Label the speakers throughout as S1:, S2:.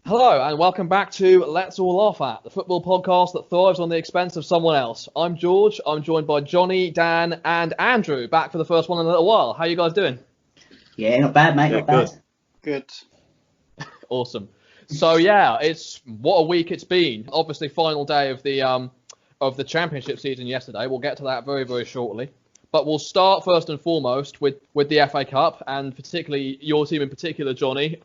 S1: Hello and welcome back to Let's All Laugh At, the football podcast that thrives on the expense of someone else. I'm George, I'm joined by Johnny, Dan and Andrew, back for the first one in a little while. How are you guys doing?
S2: Yeah, not bad, mate, not bad.
S3: Good.
S1: Awesome. So yeah, what a week it's been. Obviously final day of the championship season yesterday. We'll get to that very, very shortly. But we'll start first and foremost with the FA Cup, and particularly your team in particular, Johnny.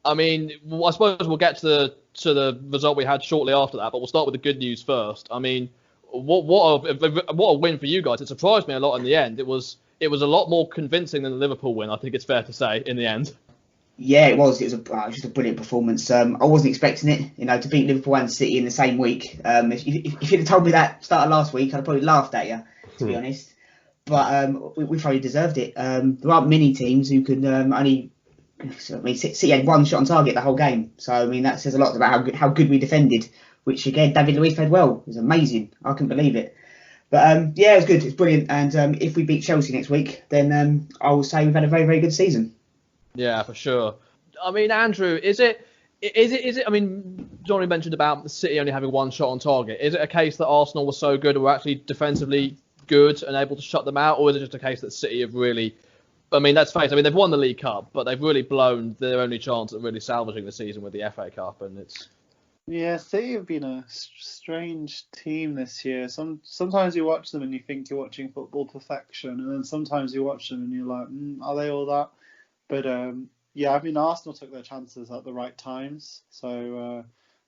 S1: I mean, I suppose we'll get to the result we had shortly after that, but we'll start with the good news first. I mean, what a win for you guys! It surprised me a lot in the end. It was a lot more convincing than the Liverpool win. I think it's fair to say in the end.
S2: Yeah, it was. It was just a brilliant performance. I wasn't expecting it, to beat Liverpool and City in the same week. If you'd have told me that start of last week, I'd have probably laughed at you, to be honest. But we probably deserved it. There aren't many teams who could only. City had one shot on target the whole game, so I mean that says a lot about how good we defended. Which again, David Luiz played well. It was amazing. I couldn't believe it. But yeah, it was good. It's brilliant. And if we beat Chelsea next week, then I will say we've had a very, very good season.
S1: Yeah, for sure. I mean, Andrew, is it? I mean, Johnny mentioned about the City only having one shot on target. Is it a case that Arsenal was so good, or actually defensively good and able to shut them out, or is it just a case that City have really? I mean, let's face it. I mean, they've won the League Cup, but they've really blown their only chance at really salvaging the season with the FA Cup, and it's.
S3: Yeah, City have been a strange team this year. Sometimes you watch them and you think you're watching football perfection, and then sometimes you watch them and you're like, are they all that? But yeah, I mean, Arsenal took their chances at the right times. So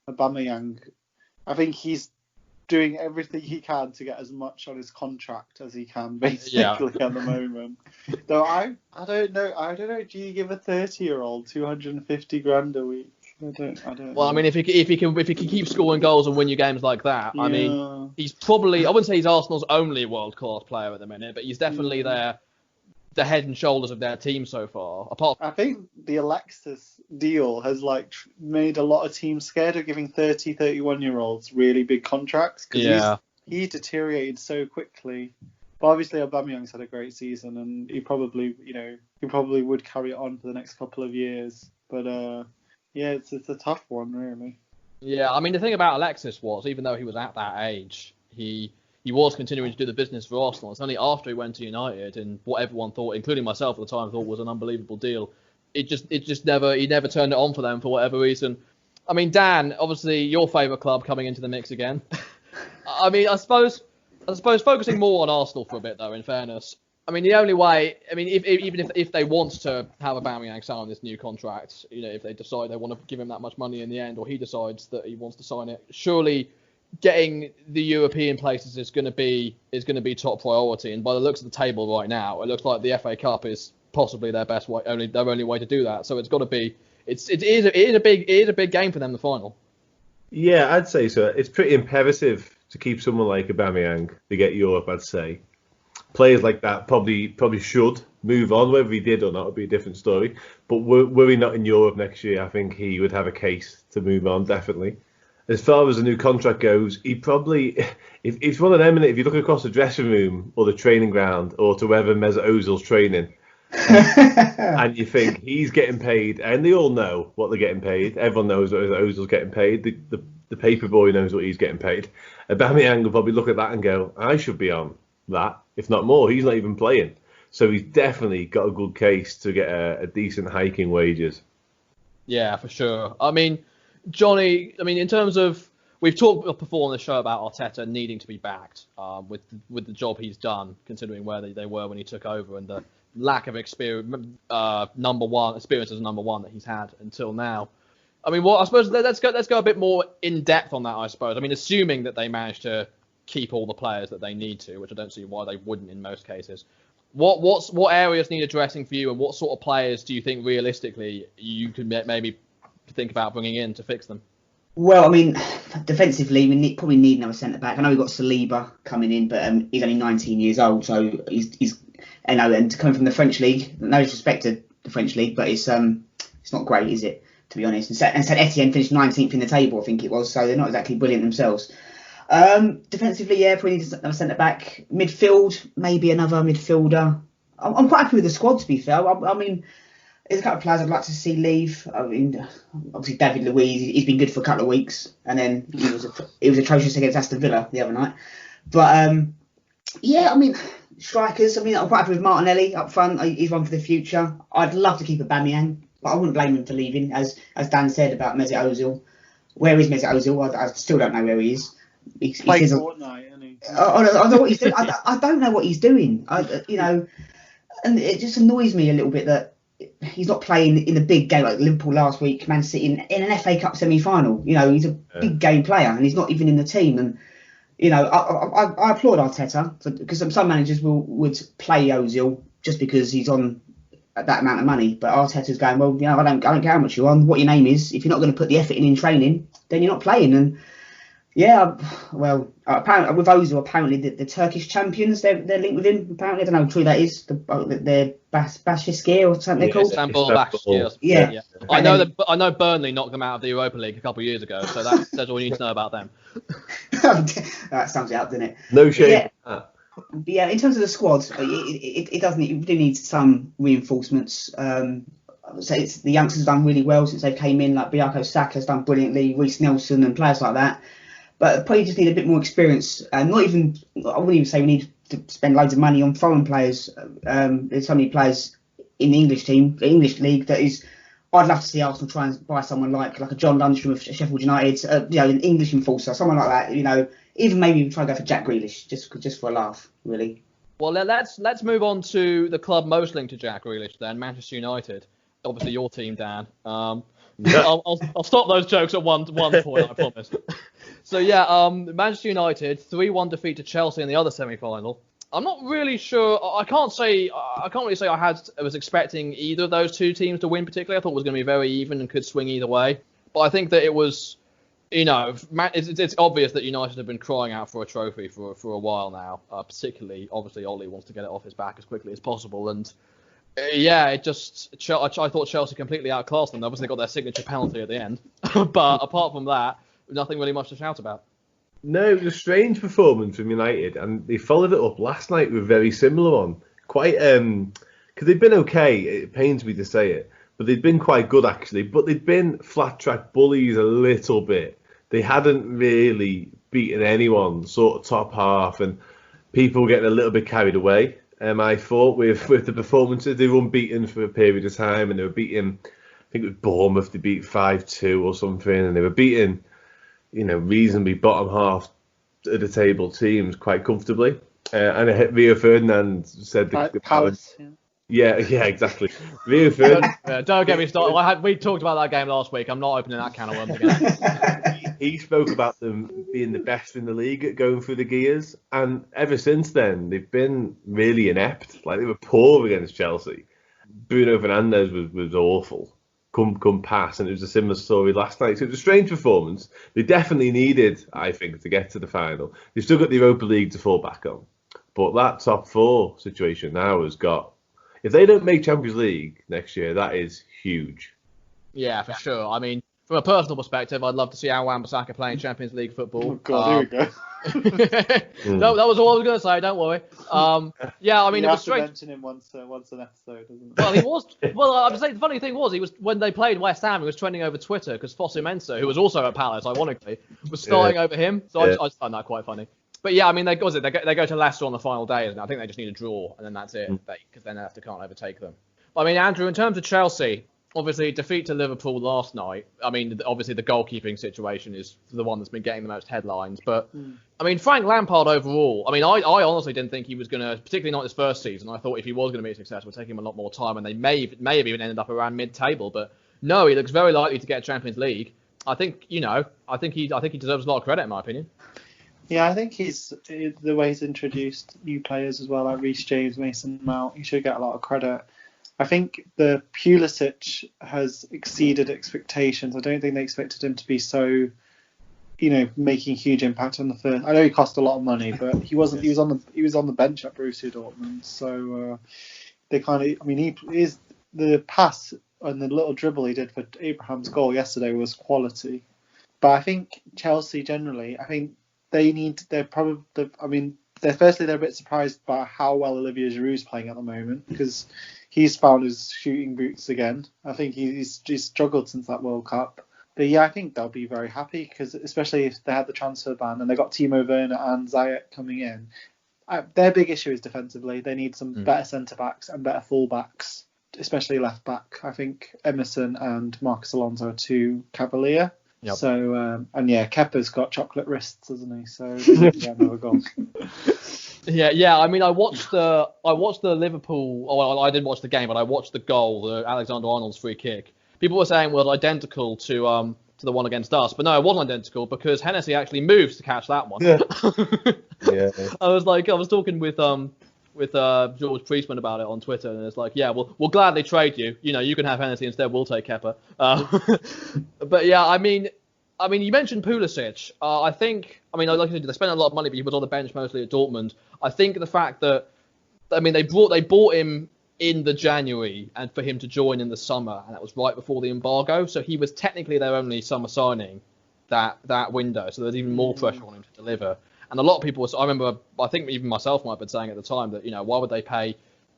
S3: Aubameyang, I think he's doing everything he can to get as much on his contract as he can, basically, at the moment. Though I don't know. Do you give a 30-year-old 250 grand a week? I don't.
S1: Well, I mean, if he can keep scoring goals and win you games like that, yeah. I mean, he's probably. I wouldn't say he's Arsenal's only world-class player at the minute, but he's definitely the head and shoulders of their team so far.
S3: I think the Alexis deal has made a lot of teams scared of giving 30, 31-year-olds really big contracts because he deteriorated so quickly. But obviously Aubameyang's had a great season, and he probably would carry it on for the next couple of years. But yeah, it's a tough one, really.
S1: Yeah, I mean, the thing about Alexis was, even though he was at that age, he was continuing to do the business for Arsenal. It's only after he went to United, and what everyone thought, including myself at the time, thought was an unbelievable deal. He never turned it on for them for whatever reason. I mean, Dan, obviously your favourite club coming into the mix again. I mean, I suppose focusing more on Arsenal for a bit though, in fairness. I mean, the only way, I mean, if they want to have Aubameyang sign this new contract, if they decide they want to give him that much money in the end, or he decides that he wants to sign it, surely getting the European places is going to be top priority. And by the looks of the table right now, it looks like the FA Cup is possibly their best way, their only way to do that. So it's got to be. It is a big game for them, the final.
S4: Yeah, I'd say so. It's pretty imperative to keep someone like Aubameyang to get Europe. I'd say players like that probably should move on. Whether he did or not would be a different story. But were he not in Europe next year, I think he would have a case to move on, definitely. As far as the new contract goes, he probably, if it's one of them, if you look across the dressing room or the training ground or to wherever Mesut Ozil's training, and you think he's getting paid, and they all know what they're getting paid. Everyone knows what Ozil's getting paid. The paper boy knows what he's getting paid. Aubameyang will probably look at that and go, I should be on that, if not more. He's not even playing. So he's definitely got a good case to get a decent hike in wages.
S1: Yeah, for sure. I mean, Johnny, in terms of, we've talked before on the show about Arteta needing to be backed with the job he's done, considering where they were when he took over and the lack of experience as number one that he's had until now. I mean, I suppose let's go a bit more in depth on that. I suppose. I mean, assuming that they manage to keep all the players that they need to, which I don't see why they wouldn't in most cases. What areas need addressing for you, and what sort of players do you think realistically you could maybe think about bringing in to fix them?
S2: Well, I mean, defensively, we probably need another centre back. I know we've got Saliba coming in, but he's only 19 years old, so he's and coming from the French league. No disrespect to the French league, but it's not great, is it? To be honest. And Saint Etienne finished 19th in the table, I think it was, so they're not exactly brilliant themselves. Defensively, yeah, probably need another centre back. Midfield, maybe another midfielder. I'm quite happy with the squad, to be fair. I mean, There's a couple of players I'd like to see leave. I mean, obviously David Luiz, he's been good for a couple of weeks, and then he was atrocious against Aston Villa the other night. But yeah, I mean, strikers. I mean, I'm quite happy with Martinelli up front. He's one for the future. I'd love to keep Aubameyang, but I wouldn't blame him for leaving. As Dan said about Mesut Ozil, where is Mesut Ozil? I still don't know where he is. He
S3: Played
S2: says,
S3: Fortnite, and he...
S2: I don't know what he's doing. I don't know what he's doing. And it just annoys me a little bit that he's not playing in a big game like Liverpool last week, Man City in an FA Cup semi-final. He's a big game player and he's not even in the team. And I applaud Arteta because some managers would play Ozil just because he's on that amount of money. But Arteta's going, well, I don't care how much you're on, what your name is. If you're not going to put the effort in training, then you're not playing. And yeah, well, apparently with Ozil, apparently the Turkish champions, they're linked with him. Apparently, I don't know how true that is. They're Başakşehir or something they're called.
S1: Istanbul Başakşehir.
S2: Yeah.
S1: I know Burnley knocked them out of the Europa League a couple of years ago, so that's all you need to know about them.
S2: That sums it up, doesn't it?
S4: No shame.
S2: Yeah, in terms of the squad, it doesn't. It really needs some reinforcements. I would say the youngsters have done really well since they came in. Like Bukayo Saka's done brilliantly, Reece Nelson and players like that. But probably just need a bit more experience. I wouldn't even say we need to spend loads of money on foreign players. There's so many players in the English team, the English league, I'd love to see Arsenal try and buy someone like a John Lundstram of Sheffield United, an English enforcer, someone like that. Even maybe try and go for Jack Grealish, just for a laugh, really.
S1: Well, let's move on to the club most linked to Jack Grealish then, Manchester United. Obviously your team, Dan. I'll stop those jokes at one point, I promise. So yeah, Manchester United 3-1 defeat to Chelsea in the other semi-final. I'm not really sure. I can't really say I was expecting either of those two teams to win particularly. I thought it was going to be very even and could swing either way. But I think that it was, it's obvious that United have been crying out for a trophy for a while now. Particularly, obviously, Ole wants to get it off his back as quickly as possible. And yeah, I thought Chelsea completely outclassed them. Obviously, they got their signature penalty at the end. But apart from that, nothing really much to shout about.
S4: No, it was a strange performance from United, and they followed it up last night with a very similar one. Quite, because they'd been okay, it pains me to say it, but they'd been quite good actually, but they'd been flat-track bullies a little bit. They hadn't really beaten anyone sort of top half, and people were getting a little bit carried away. I thought with the performances, they were unbeaten for a period of time, and they were beating, I think it was Bournemouth, they beat 5-2 or something, and they were beating, reasonably bottom half of the table teams quite comfortably. And Rio Ferdinand said
S3: Palace.
S4: Yeah, exactly. Rio Ferdinand.
S1: Don't get me started. We talked about that game last week. I'm not opening that can of worms again.
S4: He spoke about them being the best in the league at going through the gears, and ever since then they've been really inept. Like, they were poor against Chelsea. Bruno Fernandes was awful. Come pass, and it was a similar story last night. So it was a strange performance. They definitely needed, I think, to get to the final. They've still got the Europa League to fall back on, but that top four situation now has got. If they don't make Champions League next year, that is huge.
S1: Yeah, for sure. I mean, from a personal perspective, I'd love to see Wan-Bissaka playing Champions League football.
S3: Oh God, here we go.
S1: That was all I was going to say. Don't worry. Yeah, I mean,
S3: you
S1: it was
S3: have to
S1: strange.
S3: mention him once an episode, doesn't it?
S1: Well, he was. Well, I would say the funny thing was, he was when they played West Ham, he was trending over Twitter because Fosu Mensah, who was also at Palace, ironically, was starting over him. So I just found that quite funny. But yeah, I mean, they go to Leicester on the final day, and I think they just need a draw, and then that's it, because then Leicester can't overtake them. I mean, Andrew, in terms of Chelsea, obviously defeat to Liverpool last night. I mean, obviously the goalkeeping situation is the one that's been getting the most headlines. But I mean, Frank Lampard overall. I mean, I honestly didn't think he was going to, particularly not his first season. I thought if he was going to be successful, it would take him a lot more time, and they may have even ended up around mid-table. But no, he looks very likely to get Champions League. I think he deserves a lot of credit, in my opinion.
S3: Yeah, I think the way he's introduced new players as well, like Reece James, Mason Mount. He should get a lot of credit. I think the Pulisic has exceeded expectations. I don't think they expected him to be so, making a huge impact on the first. I know he cost a lot of money, but he wasn't. He was on the bench at Borussia Dortmund. So they kind of. I mean, he is the pass and the little dribble he did for Abraham's goal yesterday was quality. But I think Chelsea generally. I think they're probably. I mean, they're a bit surprised by how well Olivier Giroud's playing at the moment because he's found his shooting boots again. I think he's struggled since that World Cup. But yeah, I think they'll be very happy because especially if they had the transfer ban and they got Timo Werner and Ziyech coming in. Their big issue is defensively. They need some better centre backs and better full backs, especially left back. I think Emerson and Marcus Alonso are too cavalier.
S1: Yep.
S3: So and yeah, Kepa's got chocolate wrists, hasn't he? So they need to get another goal.
S1: Yeah. I mean, I watched the Liverpool. Oh, well, I didn't watch the game, but I watched the goal, the Alexander Arnold's free kick. People were saying it was identical to the one against us, but no, it wasn't identical because Hennessy actually moves to catch that one.
S4: Yeah. Yeah.
S1: I was talking with George Priestman about it on Twitter, and it's like, yeah, we'll gladly trade you. You know, you can have Hennessy instead. We'll take Kepa. But yeah, I mean, you mentioned Pulisic. I think, like I said, they spent a lot of money, but he was on the bench mostly at Dortmund. I think the fact that, they bought him in the January and for him to join in the summer, and that was right before the embargo. So he was technically their only summer signing that window. So there's even more pressure on him to deliver. And a lot of people, I think even myself might have been saying at the time that, why would they pay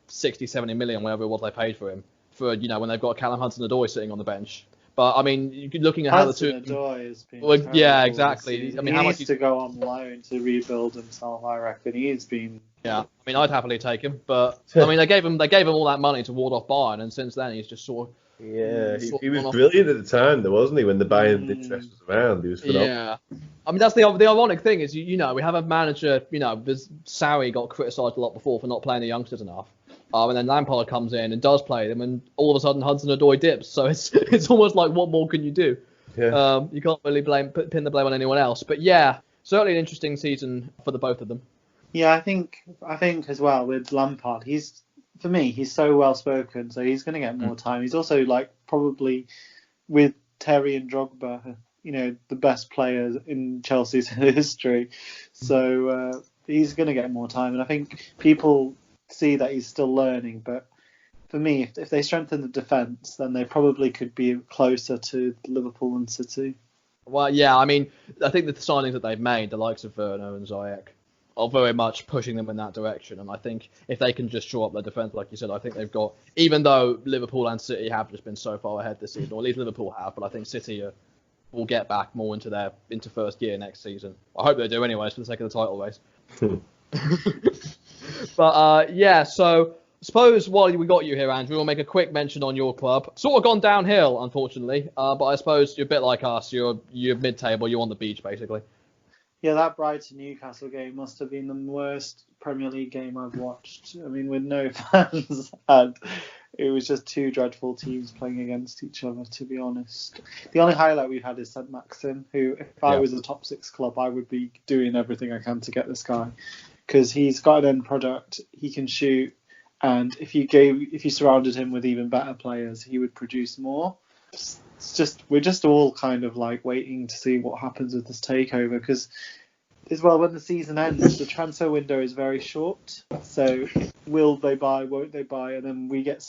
S1: 60, 70 million, whatever it was they paid for him, for, when they've got Callum Hudson-Odoi sitting on the bench. But, you're looking at how the two...
S3: Hudson-Odoi has been
S1: yeah, exactly.
S3: He needs to go on loan to rebuild himself, I reckon. He's been...
S1: Yeah, I'd happily take him. But, they gave him all that money to ward off Bayern, and since then he's just sort of...
S4: Yeah, he was brilliant at the time, though, wasn't he? When the Bayern interest was around, he was phenomenal. Yeah,
S1: that's the ironic thing is, we have a manager, Sarri got criticised a lot before for not playing the youngsters enough. And then Lampard comes in and does play them, and all of a sudden Hudson-Odoi dips. So it's almost like, what more can you do? Yeah. You can't really pin the blame on anyone else. But yeah, certainly an interesting season for the both of them.
S3: Yeah, I think as well with Lampard, for me, he's so well spoken, so he's going to get more time. He's also probably with Terry and Drogba, the best players in Chelsea's history. So he's going to get more time, and I think people see that he's still learning. But for me, if they strengthen the defence, then they probably could be closer to Liverpool and City.
S1: Well, yeah, I think the signings that they've made, the likes of Werner and Ziyech, are very much pushing them in that direction. And I think if they can just shore up their defence, like you said, I think they've got, even though Liverpool and City have just been so far ahead this season, or at least Liverpool have, but I think City will get back more into first gear next season. I hope they do anyways, for the sake of the title race. But yeah, so I suppose while we got you here, Andrew, we'll make a quick mention on your club. Sort of gone downhill, unfortunately, but I suppose you're a bit like us. You're mid-table, you're on the beach, basically.
S3: Yeah, that Brighton-Newcastle game must have been the worst Premier League game I've watched. With no fans, and it was just two dreadful teams playing against each other, to be honest. The only highlight we've had is St. Maxim, who, if I was a top six club, I would be doing everything I can to get this guy. Because he's got an end product, he can shoot, and if you surrounded him with even better players, he would produce more. We're just all kind of waiting to see what happens with this takeover, because as well, when the season ends, the transfer window is very short. So will they buy, won't they buy? And then we get,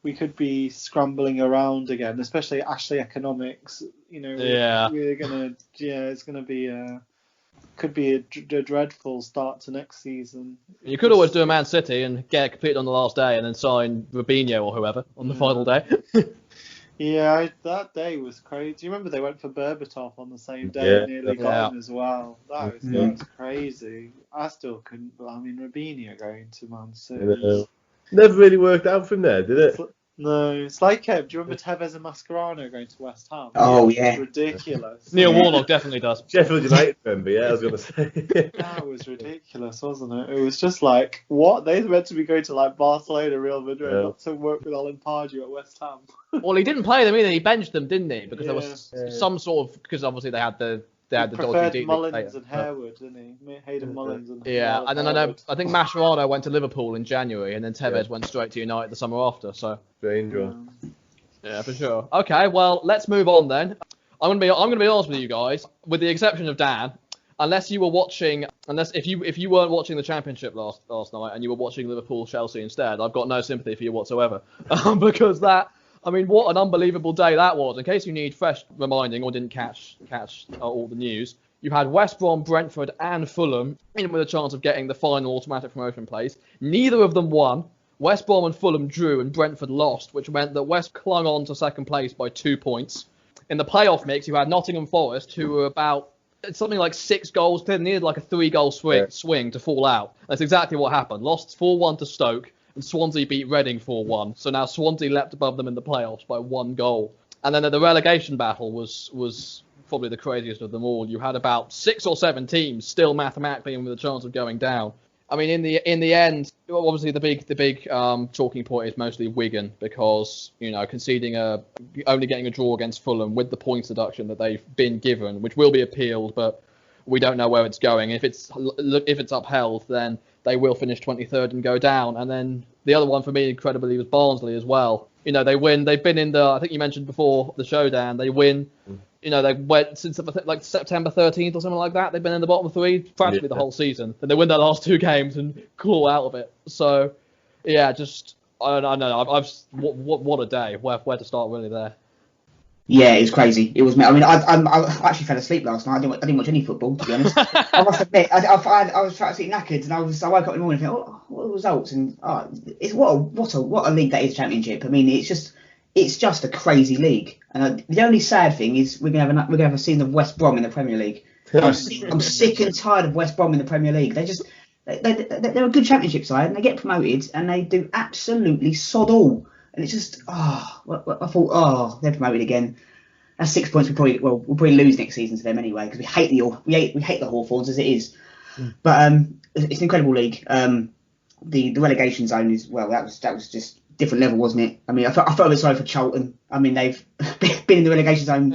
S3: we could be scrambling around again, especially Ashley Economics. We're gonna, it's gonna be could be a dreadful start to next season.
S1: You could always do a Man City and get completed on the last day, and then sign Robinho or whoever on the final day.
S3: Yeah, that day was crazy. Do you remember they went for Berbatov on the same day and nearly got him as well? That was crazy. I still couldn't. Robinho going to Man City.
S4: Never really worked out from there, did it?
S3: No, it's like do you remember Tevez and Mascherano going to West Ham?
S2: Oh yeah,
S3: ridiculous.
S1: Neil Warnock definitely does.
S4: Sheffield United member, I was going to say.
S3: That was ridiculous, wasn't it? It was just what they meant to be going to Barcelona, Real Madrid, not to work with Alan Pardew at West Ham.
S1: Well, he didn't play them either. He benched them, didn't he? Because there was some sort of, because obviously they had the dodgy
S3: Mullins and Harewood, didn't he? Hayden Mullins and
S1: Harewood. And then I think Mascherano went to Liverpool in January, and then Tevez went straight to United the summer after. So
S4: strange one.
S1: Yeah, for sure. Okay, well, let's move on then. I'm gonna be honest with you guys, with the exception of Dan. If you weren't watching the Championship last night and you were watching Liverpool Chelsea instead, I've got no sympathy for you whatsoever, because what an unbelievable day that was. In case you need fresh reminding or didn't catch all the news, you had West Brom, Brentford and Fulham in with a chance of getting the final automatic promotion place. Neither of them won. West Brom and Fulham drew and Brentford lost, which meant that West clung on to second place by 2 points. In the playoff mix, you had Nottingham Forest, who were about something like 6 goals clear. They needed like a 3-goal swing to fall out. That's exactly what happened. Lost 4-1 to Stoke, and Swansea beat Reading 4-1. So now Swansea leapt above them in the playoffs by 1 goal. And then the relegation battle was probably the craziest of them all. You had about 6 or 7 teams still mathematically with a chance of going down. I mean, in the end, obviously the big talking point is mostly Wigan, because conceding only getting a draw against Fulham with the points deduction that they've been given, which will be appealed, but we don't know where it's going. If it's upheld, then they will finish 23rd and go down. And then the other one for me, incredibly, was Barnsley as well. They win. They've been in the, I think you mentioned before the show, Dan. They win. They went since like September 13th or something like that. They've been in the bottom 3 practically the whole season. Then they win their last 2 games and claw out of it. So, yeah, just I don't know. What a day. Where to start really there.
S2: Yeah, it was crazy. It was. I mean, I actually fell asleep last night. I didn't watch any football, to be honest. I must admit, I was absolutely knackered, and I woke up in the morning and thought, what are the results? And it's what a league that is, Championship. I mean, it's just a crazy league. And the only sad thing is we're gonna have a season of West Brom in the Premier League. I'm sick and tired of West Brom in the Premier League. They're a good Championship side, and they get promoted, and they do absolutely sod all. And it's just, I thought, they're promoted again. That's 6 points. We'll probably lose next season to them anyway, because we hate the Hawthorns as it is. But it's an incredible league. The relegation zone is, well, that was just different level, wasn't it? I mean, I felt a bit sorry for Charlton. I mean, they've been in the relegation zone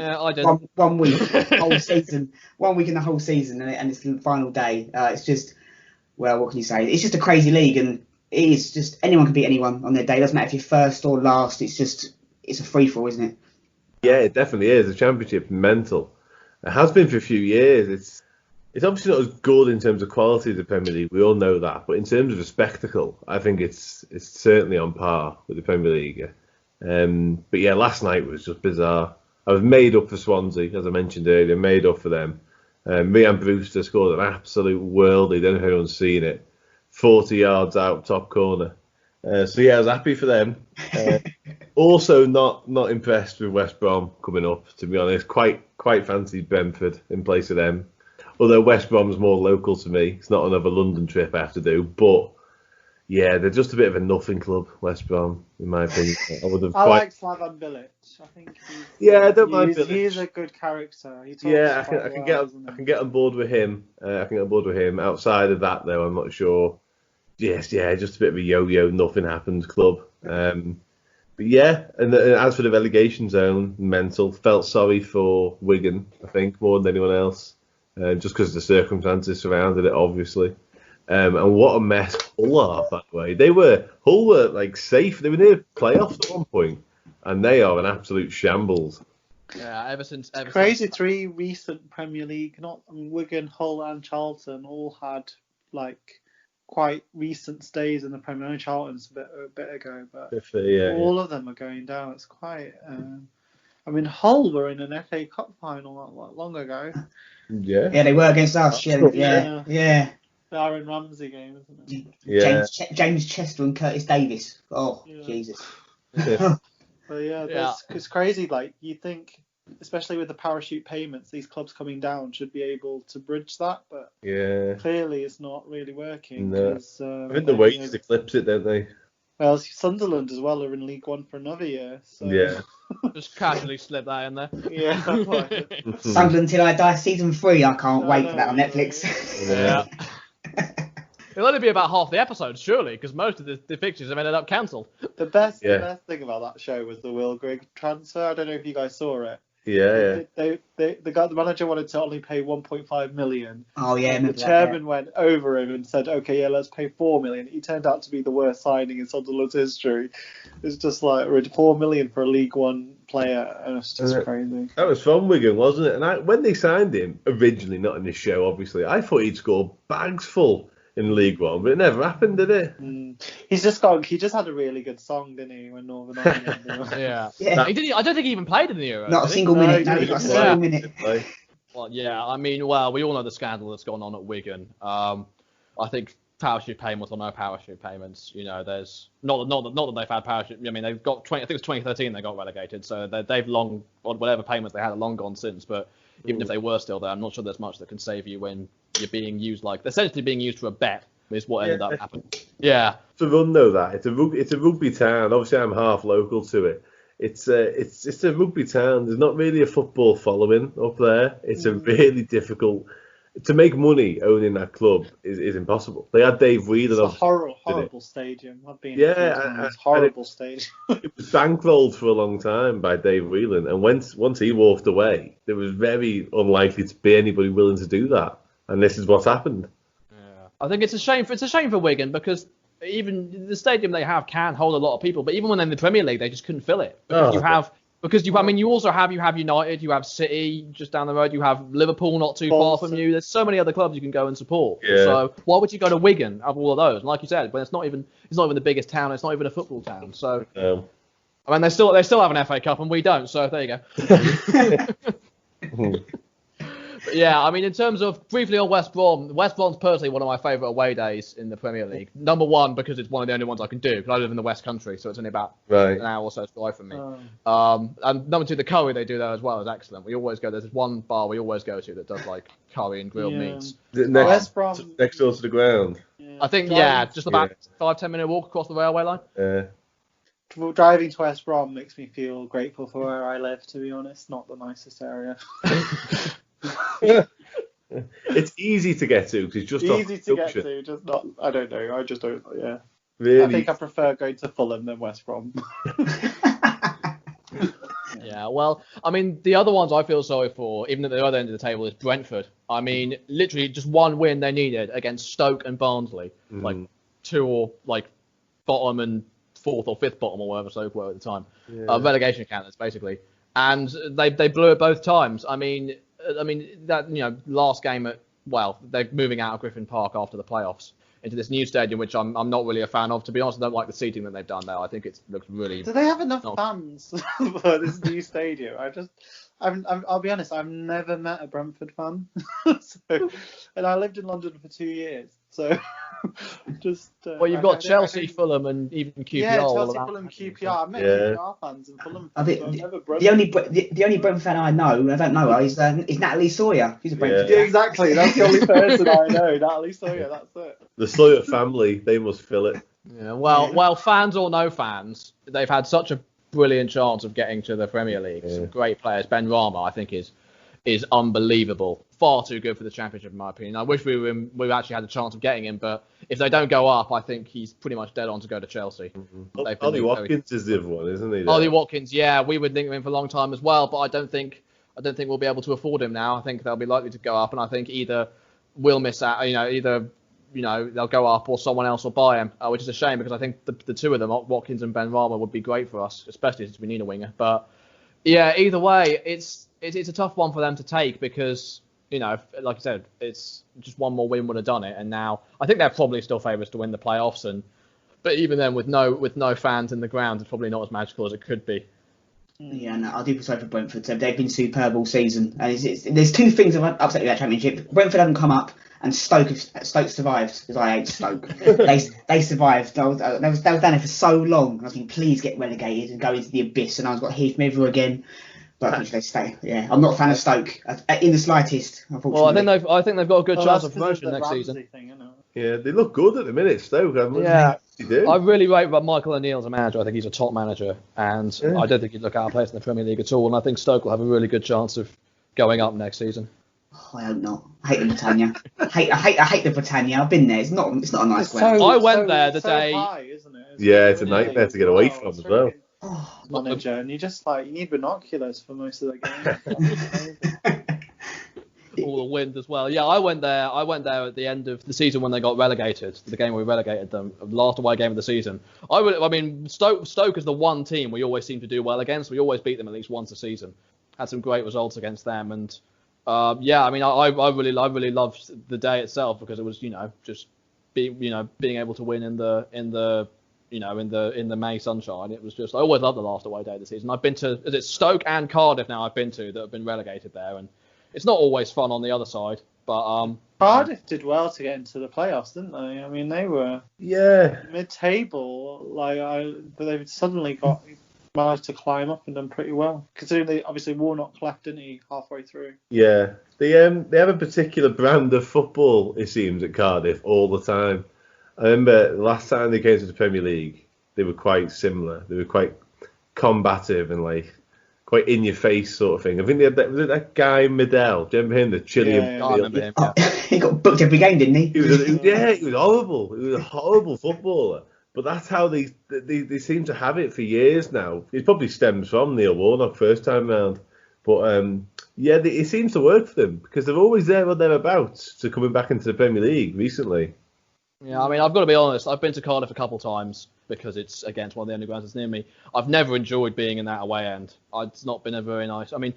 S2: one week, whole season, 1 week in the whole season, and it's the final day. It's just, well, what can you say? It's just a crazy league, and it is just anyone can beat anyone on their day. It doesn't matter if you're first or last. It's a free for all, isn't it?
S4: Yeah, it definitely is. The Championship mental. It has been for a few years. It's obviously not as good in terms of quality as the Premier League. We all know that, but in terms of a spectacle, I think it's certainly on par with the Premier League. But yeah, last night was just bizarre. I was made up for Swansea, as I mentioned earlier, made up for them. Ryan Brewster scored an absolute worldie. Don't know if anyone's seen it. 40 yards out, top corner. So yeah, I was happy for them. Also, not impressed with West Brom coming up. To be honest, quite fancied Brentford in place of them. Although West Brom's more local to me, it's not another London trip I have to do. But yeah, they're just a bit of a nothing club, West Brom, in my opinion. I
S3: like Slaven Bilic. I think
S4: I don't mind Bilic.
S3: He's a good character.
S4: I can get on board with him. Outside of that, though, I'm not sure. Yes, just a bit of a yo-yo, nothing happens club. But yeah, and as for the relegation zone, mental. Felt sorry for Wigan, I think, more than anyone else, just because of the circumstances surrounding it, obviously. And what a mess Hull are, by the way. Hull were like safe. They were near playoffs at one point, and they are an absolute shambles.
S1: Yeah, ever since
S3: crazy. 3 recent Premier League, Wigan, Hull, and Charlton all had like quite recent stays in the Premier League. Charlton's a bit ago, but all of them are going down. It's quite. Hull were in an FA Cup final not long ago.
S4: Yeah,
S2: they were against us. Yeah.
S3: The Aaron Ramsey game, isn't it?
S4: Yeah.
S2: James Chester and Curtis Davis. Oh, yeah. Jesus.
S3: But it's crazy. Like, you think, especially with the parachute payments, these clubs coming down should be able to bridge that, but clearly it's not really working.
S4: No. I think the wages eclipse it, don't they?
S3: Well, Sunderland as well are in League One for another year. So.
S4: Yeah.
S1: Just casually slip that in there.
S3: Yeah.
S2: Sunderland Till I Die season 3. I can't wait for that on Netflix.
S1: Yeah. It'll only be about half the episodes, surely, because most of the fixtures have ended up cancelled.
S3: The best thing about that show was the Will Grigg transfer. I don't know if you guys saw it.
S4: Yeah.
S3: The manager wanted to only pay 1.5 million.
S2: Oh yeah.
S3: The chairman went over him and said, "Okay, yeah, let's pay 4 million." He turned out to be the worst signing in Sunderland's history. It's just like 4 million for a League One player, and it's just crazy.
S4: That was from Wigan, wasn't it? And when they signed him originally, not in this show, obviously, I thought he'd score bags full in League One, but it never happened, did it?
S3: He just had a really good song, didn't he, when Northern Ireland?
S1: Yeah. I don't think he even played in the Euros.
S2: Not a single minute. No, not a single minute.
S1: Well, yeah. I mean, we all know the scandal that's gone on at Wigan. I think parachute payments or no parachute payments. There's not that they've had parachute. I mean, they've got 20. I think it was 2013 they got relegated, so they've long, or whatever payments they had are long gone since. But even if they were still there, I'm not sure there's much that can save you when you're being used essentially being used for a bet is what ended up happening. Yeah.
S4: To run though, that it's a rugby town. Obviously, I'm half local to it. It's a rugby town. There's not really a football following up there. It's a really difficult. To make money owning that club is impossible. They had Dave Whelan.
S3: It's a horrible stadium. I've been it's horrible stadium.
S4: It was bankrolled for a long time by Dave Whelan, and once he walked away, there was very unlikely to be anybody willing to do that. And this is what's happened.
S1: Yeah. I think it's a shame for Wigan because even the stadium they have can hold a lot of people, but even when they're in the Premier League, they just couldn't fill it because you also have United, you have City just down the road, you have Liverpool not too far from you. There's so many other clubs you can go and support.
S4: Yeah.
S1: So why would you go to Wigan of all of those? And like you said, when it's not even the biggest town, it's not even a football town. So I mean, they still have an FA Cup and we don't. So there you go. But yeah, I mean, in terms of briefly on West Brom's personally one of my favourite away days in the Premier League. Number one, because it's one of the only ones I can do, because I live in the West Country, so it's only about an hour or so drive from me. And number two, the curry they do there as well is excellent. There's this one bar we always go to that does like curry and grilled meats.
S4: Next door to the ground.
S1: Yeah. I think, just about 5-10 minute walk across the railway line.
S4: Yeah.
S3: Driving to West Brom makes me feel grateful for where I live, to be honest. Not the nicest area.
S4: It's easy to get to because it's just
S3: easy to get to, just not. I don't know. I just don't. Yeah.
S4: Really?
S3: I think I prefer going to Fulham than West Brom.
S1: Yeah, well, I mean, the other ones I feel sorry for, even at the other end of the table, is Brentford. I mean, literally just one win they needed against Stoke and Barnsley, like two or like bottom and fourth or fifth bottom or whatever Stoke were at the time, relegation candidates basically, and they blew it both times. I mean that last game they're moving out of Griffin Park after the playoffs into this new stadium, which I'm not really a fan of. To be honest, I don't like the seating that they've done there. I think it looks really.
S3: Do they have enough fans for this new stadium? I'll be honest, I've never met a Brentford fan, and I lived in London for 2 years, so just.
S1: Well, you've got Chelsea, Fulham, and even QPR.
S3: Yeah, Chelsea, Fulham, QPR. I've met QPR fans and Fulham fans.
S2: The only Brentford fan I don't know her, is Natalie Sawyer. She's a Brentford fan.
S3: Yeah, exactly. That's the only person I know. Natalie Sawyer. That's it.
S4: The Sawyer family, they must fill it.
S1: Yeah. Well, fans or no fans, they've had such a brilliant chance of getting to the Premier League. Yeah. Some great players. Ben Rama, I think, is unbelievable. Far too good for the Championship, in my opinion. I wish we actually had a chance of getting him, but if they don't go up, I think he's pretty much dead on to go to Chelsea.
S4: Mm-hmm. Ollie Watkins is the other one, isn't he?
S1: Ollie Watkins, yeah, we would think of him for a long time as well, but I don't think we'll be able to afford him now. I think they'll be likely to go up, and I think either we'll miss out, they'll go up or someone else will buy him, which is a shame because I think the two of them, Watkins and Ben Rama, would be great for us, especially since we need a winger. But yeah, either way, it's a tough one for them to take because, like I said, it's just one more win would have done it. And now I think they're probably still favourites to win the playoffs. But even then, with no fans in the ground, it's probably not as magical as it could be.
S2: Yeah, no, I do feel sorry for Brentford. So they've been superb all season. And there's two things that have upset me about Championship. Brentford haven't come up, and Stoke survived, because I hate Stoke. they survived. They was down there for so long. I was thinking, please get relegated and go into the abyss. And I was got Heath Miver again. But unfortunately, they stay. Yeah, I'm not a fan of Stoke in the slightest.
S1: Well, I think they've got a good chance of promotion next season.
S4: Yeah, they look good at the minute, Stoke.
S1: I really rate Michael O'Neill as a manager. I think he's a top manager, and I don't think he'd look out of place in the Premier League at all. And I think Stoke will have a really good chance of going up next season.
S2: Oh, I hope not. I hate the Britannia. I hate the Britannia. I've been there. It's not a nice ground.
S1: I went there the day.
S3: High, isn't it?
S4: It's a nightmare to get away from as well.
S3: Manager, and you need binoculars for most of the games.
S1: All the wind as well. Yeah, I went there at the end of the season when they got relegated. The game where we relegated them, last away game of the season. Stoke is the one team we always seem to do well against. We always beat them at least once a season. Had some great results against them, and I really loved the day itself because it was just being able to win in the May sunshine. It was just, I always loved the last away day of the season. I've been to Stoke and Cardiff now. I've been to that have been relegated there, and it's not always fun on the other side. But
S3: Cardiff did well to get into the playoffs, didn't they? I mean, they were mid-table, but they've suddenly managed to climb up and done pretty well. Considering they obviously Warnock left, didn't he, halfway through?
S4: Yeah, they have a particular brand of football, it seems, at Cardiff all the time. I remember the last time they came to the Premier League, they were quite similar. They were quite combative and like quite in your face sort of thing. I think they had that guy Medell. Do you remember him? The Chilean.
S1: I remember him.
S2: He got booked every game, didn't he?
S4: He was horrible. He was a horrible footballer. But that's how they seem to have it for years now. It probably stems from Neil Warnock first time round. But it seems to work for them because they're always there or thereabouts to coming back into the Premier League recently.
S1: Yeah, I mean, I've got to be honest. I've been to Cardiff a couple of times because it's against one of the only grounds that's near me. I've never enjoyed being in that away end. It's not been a very nice. I mean,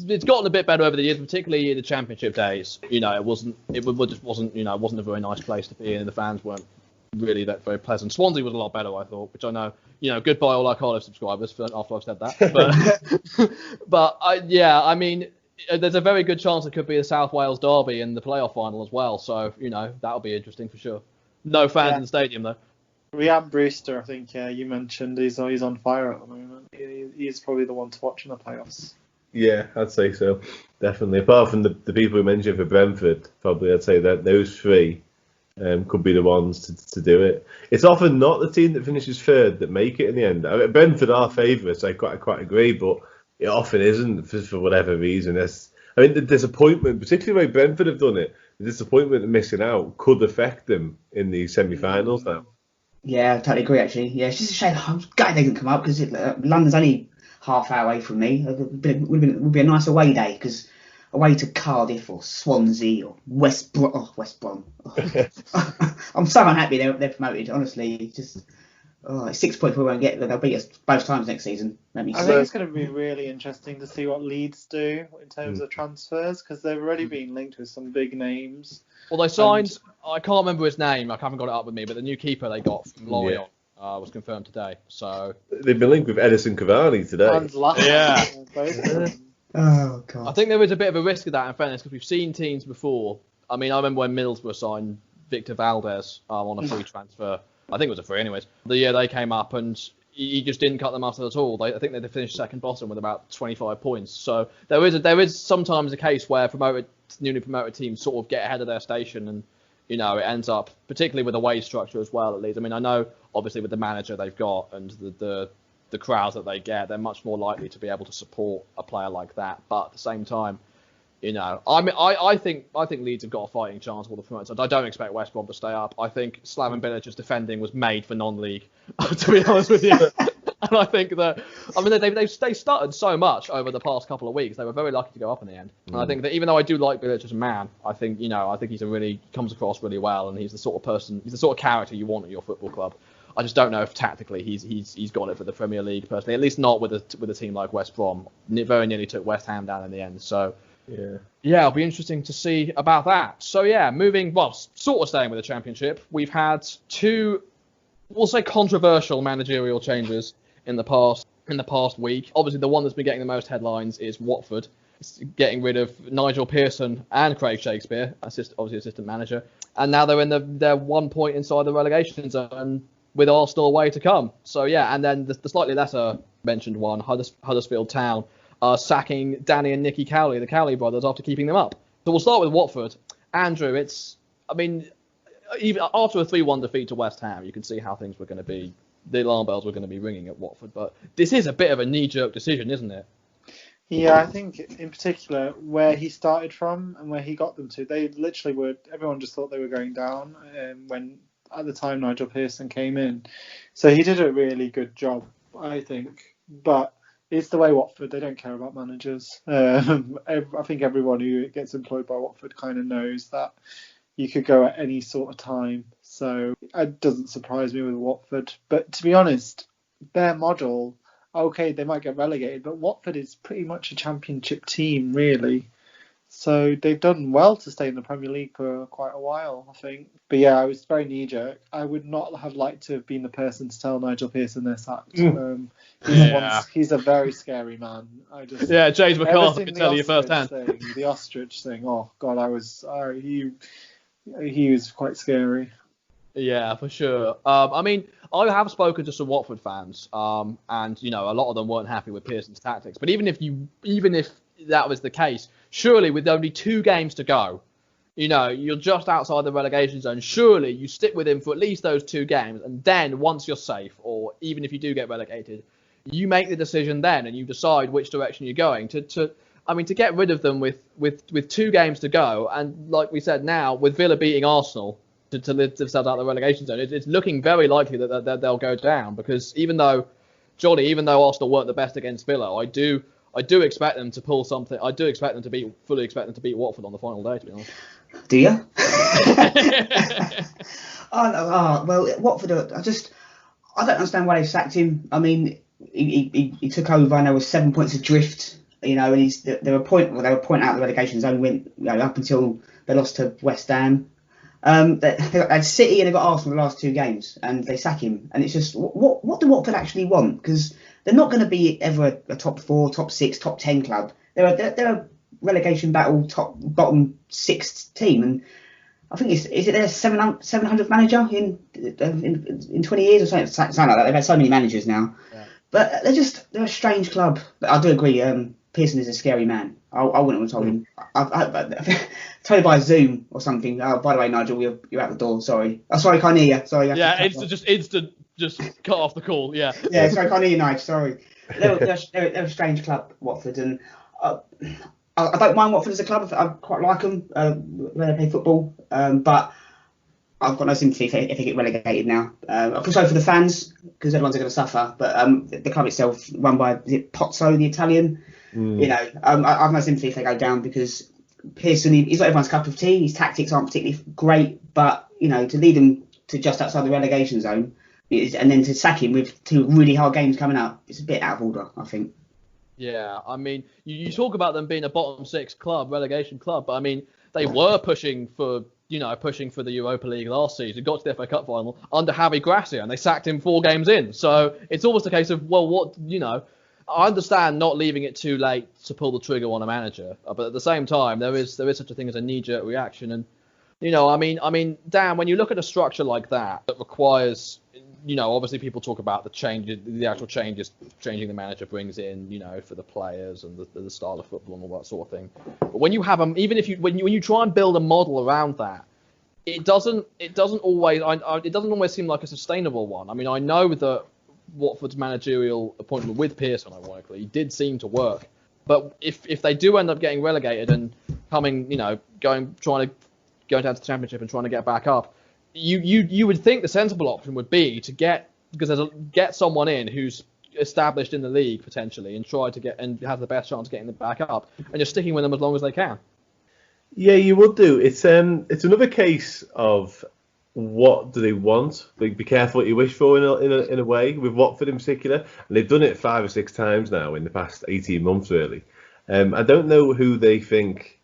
S1: it's gotten a bit better over the years, particularly in the Championship days. It just wasn't a very nice place to be in. The fans weren't really that very pleasant. Swansea was a lot better, I thought, which I know, goodbye all our Cardiff subscribers after I've said that. But I mean, there's a very good chance it could be a South Wales derby in the playoff final as well. So, that'll be interesting for sure. No fans in the stadium though.
S3: Rhian Brewster, I think, you mentioned, he's on fire at the moment. He's probably the one to watch in the playoffs.
S4: Yeah, I'd say so. Definitely. Apart from the people we mentioned for Brentford, probably I'd say that those three could be the ones to do it. It's often not the team that finishes third that make it in the end. I mean, Brentford are favourites, I quite agree, but it often isn't for whatever reason. The disappointment, particularly the way Brentford have done it, the disappointment of missing out could affect them in the semi-finals now.
S2: Yeah, I totally agree, actually. Yeah, it's just a shame. I'm glad they didn't come up because London's only half hour away from me. It would be a nice away day because away to Cardiff or Swansea or West Brom. I'm so unhappy they're promoted, honestly. Just 6 points we won't get. They'll beat us both times next season.
S3: I think it's going to be really interesting to see what Leeds do in terms of transfers because they've already been linked with some big names.
S1: Well, they signed, I can't remember his name, I haven't got it up with me, but the new keeper they got from Lorient was confirmed today. So they've
S4: been linked with Edison Cavani today.
S1: Yeah.
S2: Oh, God.
S1: I think there is a bit of a risk of that, in fairness, because we've seen teams before. I mean, I remember when Middlesbrough signed Victor Valdez on a free transfer. I think it was a free anyways. The year they came up and he just didn't cut them off at all. I think they finished second bottom with about 25 points. So there is sometimes a case where newly promoted teams sort of get ahead of their station and, it ends up, particularly with the wage structure as well, at least. I mean, I know, obviously, with the manager they've got and the crowds that they get, they're much more likely to be able to support a player like that. But at the same time, I think Leeds have got a fighting chance for the promoted. I don't expect West Brom to stay up. I think Slaven Bilic's defending was made for non-league, to be honest with you. And I think that, they stuttered so much over the past couple of weeks. They were very lucky to go up in the end. And I think that even though I do like Bilic as a man, I think he comes across really well, and he's the sort of character you want at your football club. I just don't know if tactically he's got it for the Premier League personally. At least not with a team like West Brom. Very nearly took West Ham down in the end. So yeah, it'll be interesting to see about that. So sort of staying with the Championship, we've had two, we'll say, controversial managerial changes in the past week. Obviously, the one that's been getting the most headlines is Watford. It's getting rid of Nigel Pearson and Craig Shakespeare, assistant manager, and now they're in their 1 point inside the relegation zone with Arsenal away to come. So and then the slightly lesser mentioned one, Huddersfield Town, sacking Danny and Nicky Cowley, the Cowley brothers, after keeping them up. So we'll start with Watford. Andrew, even after a 3-1 defeat to West Ham, you can see how things were going to be. The alarm bells were going to be ringing at Watford, but this is a bit of a knee-jerk decision, isn't it?
S3: Yeah, I think in particular where he started from and where he got them to, they literally were. Everyone just thought they were going down when at the time Nigel Pearson came in, so he did a really good job, I think. But it's the way Watford, they don't care about managers. I think everyone who gets employed by Watford kind of knows that you could go at any sort of time. So it doesn't surprise me with Watford. But to be honest, their model, okay, they might get relegated, but Watford is pretty much a Championship team, really. So they've done well to stay in the Premier League for quite a while, I think. But yeah, I was very knee-jerk. I would not have liked to have been the person to tell Nigel Pearson they're sacked. He's a very scary man.
S1: James McCarthy can tell you
S3: ostrich
S1: firsthand.
S3: The ostrich thing. Oh God, he was quite scary.
S1: Yeah, for sure. I mean, I have spoken to some Watford fans, and a lot of them weren't happy with Pearson's tactics. But even if that was the case, surely with only 2 games to go, you're just outside the relegation zone. Surely you stick with him for at least those 2 games, and then once you're safe, or even if you do get relegated, you make the decision then, and you decide which direction you're going. To get rid of them with 2 games to go, and like we said now, with Villa beating Arsenal to live themselves out of the relegation zone, it's looking very likely that they'll go down, because even though Arsenal weren't the best against Villa, I do expect them to pull something. I do expect them to beat Watford on the final day, to be honest.
S2: Do you? Well, Watford. I don't understand why they sacked him. I mean, he took over and there was 7 points adrift. And they were point out of the relegation zone went up until they lost to West Ham. They had City and they got Arsenal the last 2 games, and they sack him. And it's just, what do Watford actually want? Because they're not going to be ever a top 4, top 6, top 10 club. They're a relegation battle bottom 6th team, and I think is it their 700th manager in 20 years or something like that. They've had so many managers now, but they're a strange club. But I do agree. Pearson is a scary man. I wouldn't have told him. I told him by Zoom or something. Oh, by the way, Nigel, you're out the door. Sorry. Oh, sorry, can't hear you. Sorry.
S1: Instant, just cut off the call. Yeah.
S2: Yeah, sorry, can't hear you, Nigel. Sorry. They're a strange club, Watford, and I don't mind Watford as a club. I quite like them when they play football, but I've got no sympathy if they get relegated now. I feel sorry for the fans because everyone's going to suffer, but the club itself, run by Pozzo, the Italian. I've no sympathy if they go down, because Pearson, he's not everyone's cup of tea. His tactics aren't particularly great, but to lead them to just outside the relegation zone and then to sack him with 2 really hard games coming up, it's a bit out of order, I think.
S1: Yeah, I mean, you talk about them being a bottom 6 club, relegation club, but I mean, they were pushing for the Europa League last season, got to the FA Cup final under Javi Gracia, and they sacked him 4 games in. So it's almost a case of, well, I understand not leaving it too late to pull the trigger on a manager, but at the same time, there is such a thing as a knee-jerk reaction. And I mean, Dan, when you look at a structure like that requires, obviously people talk about the actual changes changing the manager brings in, for the players and the style of football and all that sort of thing. But when you have them, even if when you try and build a model around that, it doesn't always seem like a sustainable one. I mean, I know that Watford's managerial appointment with Pearson, ironically, did seem to work. But if they do end up getting relegated and trying to go down to the Championship and trying to get back up, you would think the sensible option would be to get someone in who's established in the league potentially and try to get and have the best chance of getting them back up, and just sticking with them as long as they can.
S4: Yeah, you would do. It's another case of what do they want? Like, be careful what you wish for in a way, with Watford in particular. And they've done it 5 or 6 times now in the past 18 months, really. I don't know who they think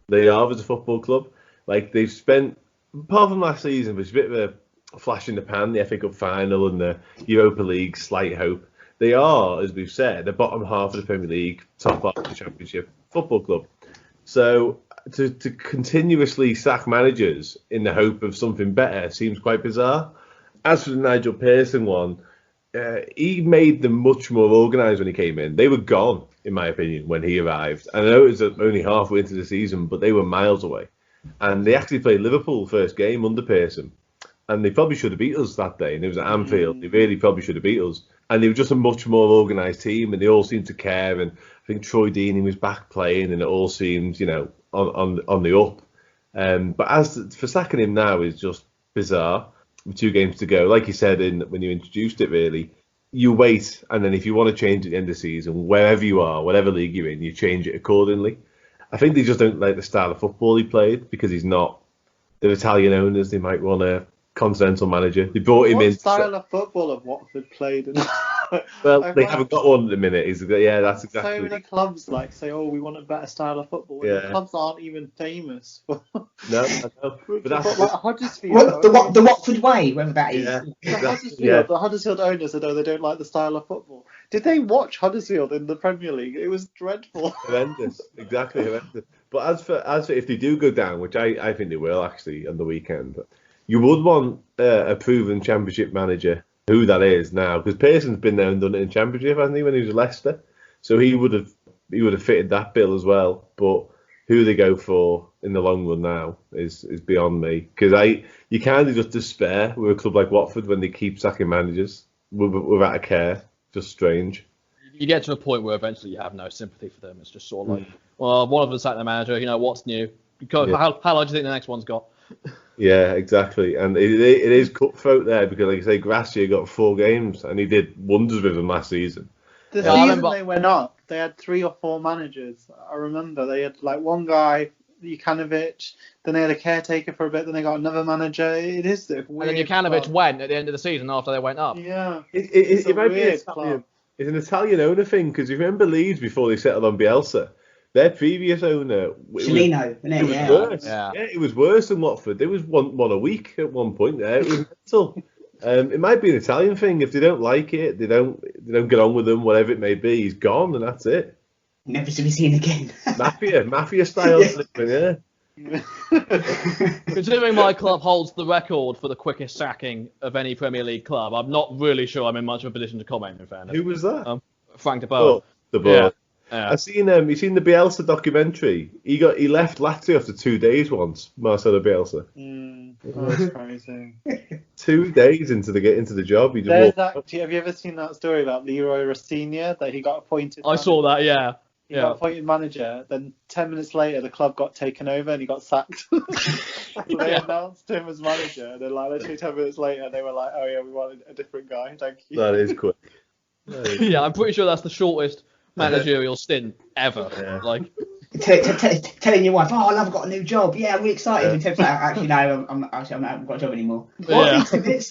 S4: they are as a football club. Like, they've spent, apart from last season, which was a bit of a flash in the pan, the FA Cup final and the Europa League, slight hope. They are, as we've said, the bottom half of the Premier League, top half of the Championship football club. So to continuously sack managers in the hope of something better seems quite bizarre. As for the Nigel Pearson one, he made them much more organised when he came in. They were gone, in my opinion, when he arrived. I know it was only halfway into the season, but they were miles away. And they actually played Liverpool first game under Pearson. And they probably should have beat us that day. And it was at Anfield. They really probably should have beat us. And they were just a much more organised team, and they all seemed to care. And I think Troy Deeney was back playing, and it all seemed, on the up. But as for sacking him now is just bizarre. With 2 games to go, like you said when you introduced it, really, you wait, and then if you want to change at the end of the season, wherever you are, whatever league you're in, you change it accordingly. I think they just don't like the style of football he played, because he's not. They're Italian owners. They might want a continental manager. They brought him in.
S3: What style of football have Watford played?
S4: Well, they haven't got one at the minute. That's exactly.
S3: So many clubs say, "Oh, we want a better style of football." And the clubs aren't even famous for.
S4: No, I know. But that's
S3: like Huddersfield.
S2: The Watford way, whether that is.
S3: The Huddersfield owners said, "Oh, they don't like the style of football." Did they watch Huddersfield in the Premier League? It was dreadful.
S4: Horrendous, exactly horrendous. But as for if they do go down, which I think they will actually on the weekend, you would want a proven Championship manager. Who that is now, because Pearson's been there and done it in Championship, hasn't he, when he was at Leicester? So he would have fitted that bill as well. But who they go for in the long run now is beyond me. Because you kind of just despair with a club like Watford when they keep sacking managers without a care. Just strange.
S1: You get to a point where eventually you have no sympathy for them. It's just sort of well, one of them sacked the manager. What's new? How long do you think the next one's got?
S4: Yeah, exactly. And it is cutthroat there because, like I say, Gracia got 4 games and he did wonders with them last season.
S3: The season they went up, they had 3 or 4 managers. I remember they had one guy, Jukanovic, then they had a caretaker for a bit, then they got another manager. It is weird.
S1: And then Jukanovic went at the end of the season after they went up.
S3: Yeah.
S4: It might be it's an Italian owner thing because you remember Leeds before they settled on Bielsa. Their previous owner,
S2: Cellino,
S4: worse. Yeah, it was worse than Watford. There was one a week at one point there. It was mental. It might be an Italian thing. If they don't like it, they don't get on with them. Whatever it may be, he's gone, and that's it.
S2: Never to be seen again.
S4: Mafia style. Yeah.
S1: Considering my club holds the record for the quickest sacking of any Premier League club, I'm not really sure I'm in much of a position to comment. In fairness,
S4: who was that?
S1: Frank de Boer.
S4: The Boer. Yeah. I've seen you seen the Bielsa documentary. He left Lazio after 2 days once. Marcelo Bielsa.
S3: That's crazy.
S4: 2 days into the job, he
S3: just have you ever seen that story about Leroy Rossignol that he got appointed?
S1: I saw that. Yeah.
S3: He got appointed manager. Then 10 minutes later, the club got taken over and he got sacked. They announced him as manager, and then literally 10 minutes later, they were like, "Oh yeah, we wanted a different guy. Thank you."
S4: That is quick.
S1: Yeah, I'm pretty sure that's the shortest managerial stint ever.
S2: Yeah. Telling your wife, "Oh, I've got a new job. Yeah, I'm really excited." Yeah. Actually, no, I haven't got a job anymore.
S1: Yeah.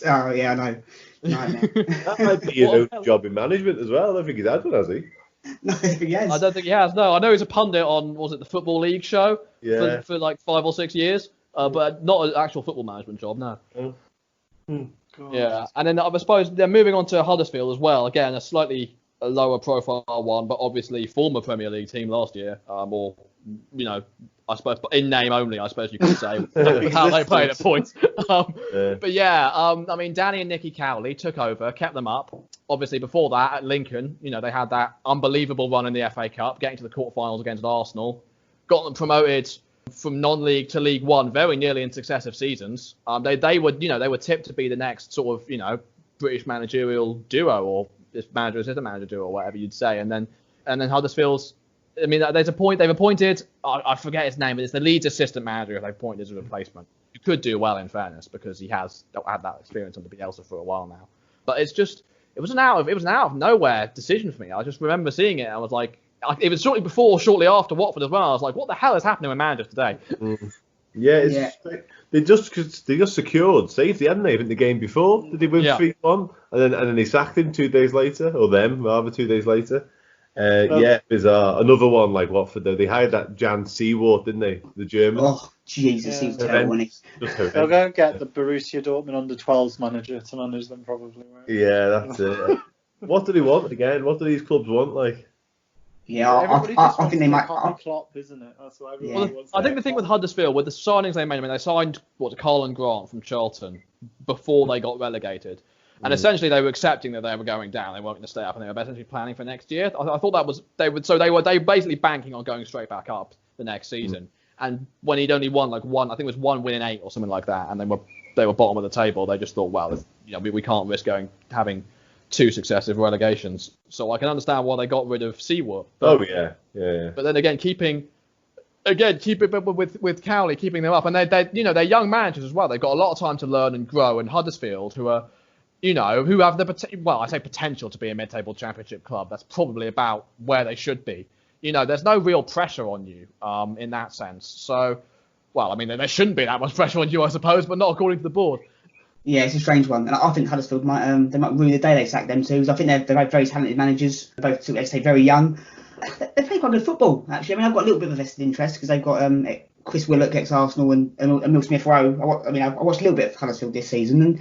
S2: Oh, yeah, I know. Nightmare.
S4: That might be his own job in management as well. I don't think he's had one, has he?
S2: No, I don't think he has.
S1: I don't think he has. No, I know he's a pundit on the Football League show for like 5 or 6 years, but not an actual football management job. No. Yeah, and then I suppose they're moving on to Huddersfield as well. Again, a slightly lower profile one, but obviously former Premier League team last year, or I suppose in name only, I suppose you could say, with how they played at points. But yeah, I mean, Danny and Nicky Cowley took over, kept them up. Obviously, before that at Lincoln, they had that unbelievable run in the FA Cup, getting to the quarterfinals against Arsenal, got them promoted from non-league to League One very nearly in successive seasons. They were tipped to be the next sort of British managerial duo, or this manager assistant manager duo, or whatever you'd say. And then Huddersfield's. I mean, there's a point they've appointed. I forget his name, but it's the Leeds assistant manager they've appointed as a replacement. Who could do well, in fairness, because he has had that experience under Bielsa for a while now. But it was an out of nowhere decision for me. I just remember seeing it. I was like, it was shortly after Watford as well. I was like, what the hell is happening with managers today?
S4: Yeah, they just secured safety, hadn't they? I think the game before, did they win 3-1, and then they sacked him 2 days later, or them rather 2 days later. Bizarre. Another one like Watford though. They hired that Jan Seawart, didn't they? The German.
S2: Oh Jesus, he's terrible.
S3: They'll go and get the Borussia Dortmund under-12s manager to manage them, probably. Right?
S4: Yeah, that's it. What do they want again? What do these clubs want? Like?
S2: Yeah, I think they might.
S3: Klopp, isn't it? That's what
S1: everyone wants. I think the thing with Huddersfield, with the signings they made, I mean, they signed Colin Grant from Charlton before they got relegated. And essentially, they were accepting that they were going down. They weren't going to stay up, and they were essentially planning for next year. I thought that was they were basically banking on going straight back up the next season. And when he'd only won one, I think it was 1 win in 8 or something like that, and they were bottom of the table. They just thought, well, we can't risk having 2 successive relegations. So I can understand why they got rid of Seawart.
S4: Yeah.
S1: But then again, keeping with Cowley, keeping them up, and they're young managers as well. They've got a lot of time to learn and grow. And Huddersfield, who are who have I say potential to be a mid-table championship club. That's probably about where they should be. There's no real pressure on you in that sense. So, well, I mean, there shouldn't be that much pressure on you, I suppose, but not according to the board.
S2: Yeah, it's a strange one, and I think Huddersfield might they might ruin the day they sack them too. Because I think they're both very talented managers, both let's say very young. They play quite good football actually. I mean, I've got a little bit of a vested interest because they've got Chris Willock ex Arsenal and Emil Smith Rowe. I watched a little bit of Huddersfield this season, and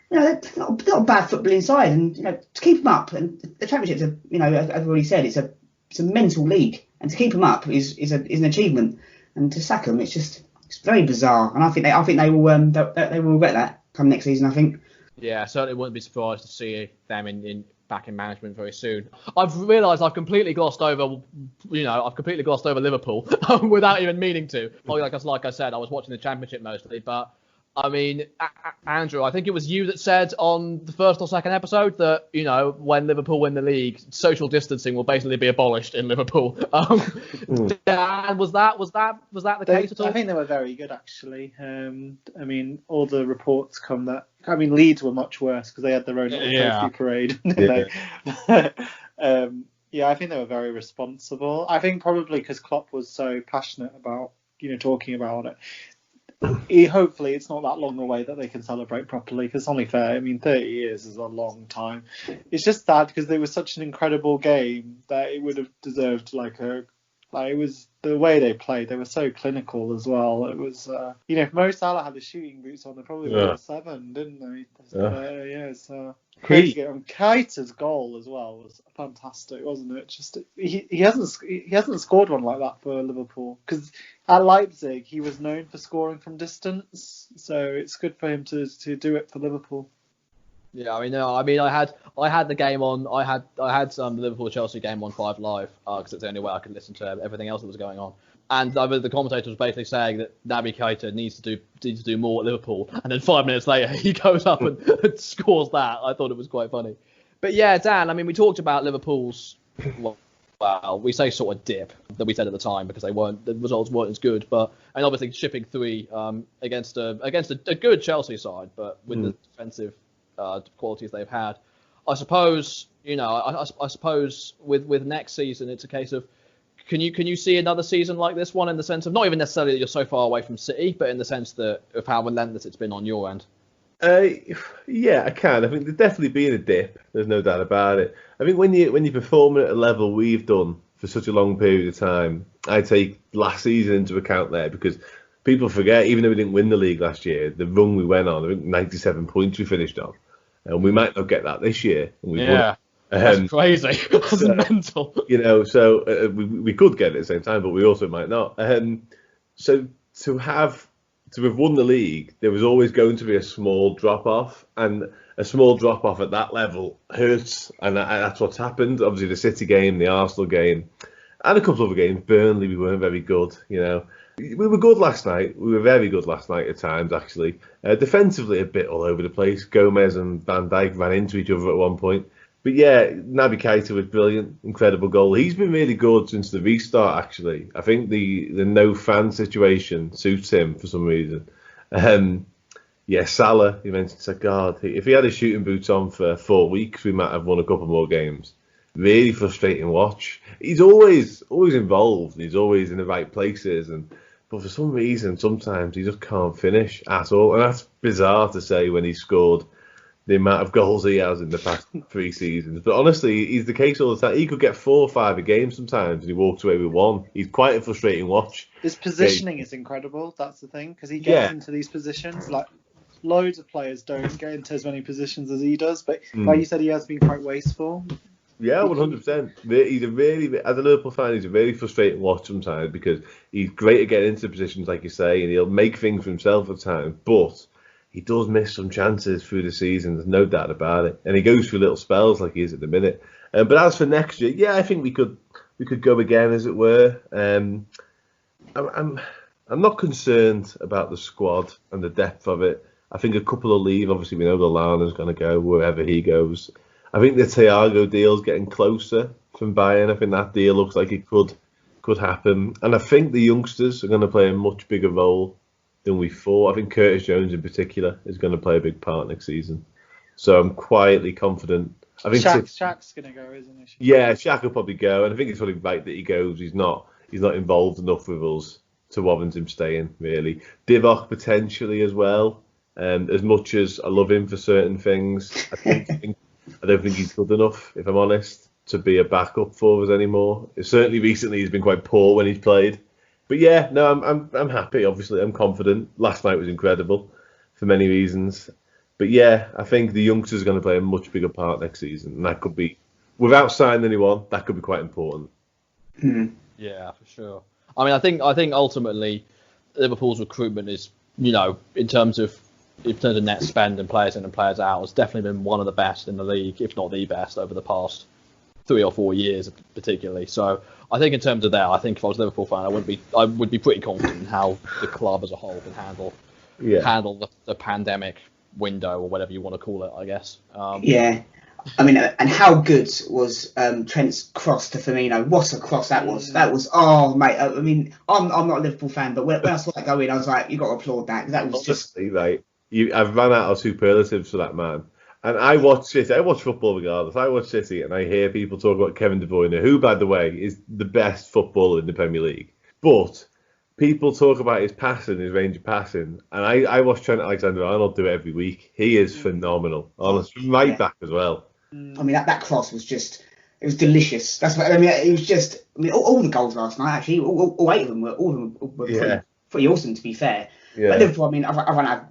S2: they're not a bad football inside, and to keep them up, and the Championship's as I've already said, it's a mental league, and to keep them up is an achievement, and to sack them, it's very bizarre, and I think they will regret that come next season, I think.
S1: Yeah, I certainly wouldn't be surprised to see them back in management very soon. I've realised I've completely glossed over Liverpool without even meaning to. Like I said, I was watching the Championship mostly, but I mean, Andrew, I think it was you that said on the first or second episode that when Liverpool win the league, social distancing will basically be abolished in Liverpool. Dan, was that the case at all?
S3: I think they were very good actually. I mean, all the reports come that Leeds were much worse because they had their own safety parade. Yeah, I think they were very responsible. I think probably because Klopp was so passionate about talking about it. Hopefully it's not that long away that they can celebrate properly, because it's only fair. I mean, 30 years is a long time. It's just sad because they were such an incredible game that it would have deserved it was the way they played. They were so clinical as well. It was if Mo Salah had the shooting boots on, they probably would have 7, didn't they? So crazy. Keita's goal as well was fantastic, wasn't it? Just he hasn't scored one like that for Liverpool, because at Leipzig he was known for scoring from distance, so it's good for him to do it for Liverpool.
S1: Yeah, I had the game on. I had the Liverpool-Chelsea game on 5 Live because it's the only way I could listen to everything else that was going on. And the commentator was basically saying that Naby Keita needs to do more at Liverpool, and then 5 minutes later he goes up and scores that. I thought it was quite funny. But yeah, Dan, I mean, we talked about Liverpool's we say sort of dip that we said at the time because the results weren't as good, and obviously shipping 3 against a good Chelsea side, but with the defensive qualities they've had. I suppose I suppose with next season it's a case of can you see another season like this one, in the sense of not even necessarily that you're so far away from City, but in the sense of how relentless it's been on your end?
S4: Yeah, I can. I think there's definitely been a dip. There's no doubt about it. I think when you perform at a level we've done for such a long period of time, I take last season into account there, because people forget, even though we didn't win the league last year, the run we went on, I think 97 points we finished on. And we might not get that this year. And we've won.
S1: That's crazy. That's mental.
S4: So we could get it at the same time, but we also might not. So to have won the league, there was always going to be a small drop off, and a small drop off at that level hurts, and that's what's happened. Obviously, the City game, the Arsenal game, and a couple of other games. Burnley, we weren't very good. We were good last night. We were very good last night at times, actually. Defensively, a bit all over the place. Gomez and Van Dijk ran into each other at one point. But yeah, Naby Keita was brilliant. Incredible goal. He's been really good since the restart, actually. I think the no fan situation suits him for some reason. Salah, you mentioned, God, if he had his shooting boots on for 4 weeks, we might have won a couple more games. Really frustrating watch. He's always involved. He's always in the right places, but for some reason, sometimes he just can't finish at all. And that's bizarre to say when he scored the amount of goals he has in the past 3 seasons. But honestly, he's the case all the time. He could get 4 or 5 a game sometimes, and he walks away with 1. He's quite a frustrating watch.
S3: His positioning is incredible. That's the thing, because he gets into these positions. Like, loads of players don't get into as many positions as he does. But like you said, he has been quite wasteful.
S4: Yeah, 100%. He's as a Liverpool fan, he's a really frustrating watch sometimes, because he's great at getting into positions, like you say, and he'll make things for himself at times, but he does miss some chances through the season. There's no doubt about it, and he goes through little spells like he is at the minute. But as for next year, yeah, I think we could go again, as it were. I'm not concerned about the squad and the depth of it. I think a couple will leave. Obviously, we know Lallana's going to go wherever he goes. I think the Thiago deal's getting closer from Bayern. I think that deal looks like it could happen. And I think the youngsters are going to play a much bigger role than we thought. I think Curtis Jones in particular is going to play a big part next season. So I'm quietly confident. I think
S3: Shaq's going to go, isn't he?
S4: Yeah, Shaq will probably go. And I think it's probably right that he goes. He's not involved enough with us to warrant him staying, really. Divock potentially as well. As much as I love him for certain things, I don't think he's good enough, if I'm honest, to be a backup for us anymore. Certainly recently he's been quite poor when he's played. But yeah, no, I'm happy. Obviously, I'm confident. Last night was incredible for many reasons. But yeah, I think the youngsters are going to play a much bigger part next season, and that could be, without signing anyone, that could be quite important.
S1: Yeah, for sure. I mean, I think ultimately Liverpool's recruitment is, in terms of net spend and players in and players out, has definitely been one of the best in the league, if not the best, over the past 3 or 4 years, particularly. So I think in terms of that, I think if I was a Liverpool fan, I would be pretty confident in how the club as a whole can handle the pandemic window, or whatever you want to call it, I guess.
S2: I mean, and how good was Trent's cross to Firmino? What a cross that was! That was, oh mate. I mean, I'm not a Liverpool fan, but when I saw that go in, I was like, you got to applaud that. That was
S4: honestly, right. I've run out of superlatives for that man. And I watch City. I watch football regardless. I watch City, and I hear people talk about Kevin De Bruyne, who, by the way, is the best footballer in the Premier League. But people talk about his passing, his range of passing, and I watch Trent Alexander-Arnold do it every week. He is phenomenal, honestly, right back as well.
S2: I mean, that cross was just, it was delicious. That's what I mean. It was just, I mean, all the goals last night, actually, all 8 of them were pretty awesome, to be fair. Yeah. But Liverpool, I mean, I've run out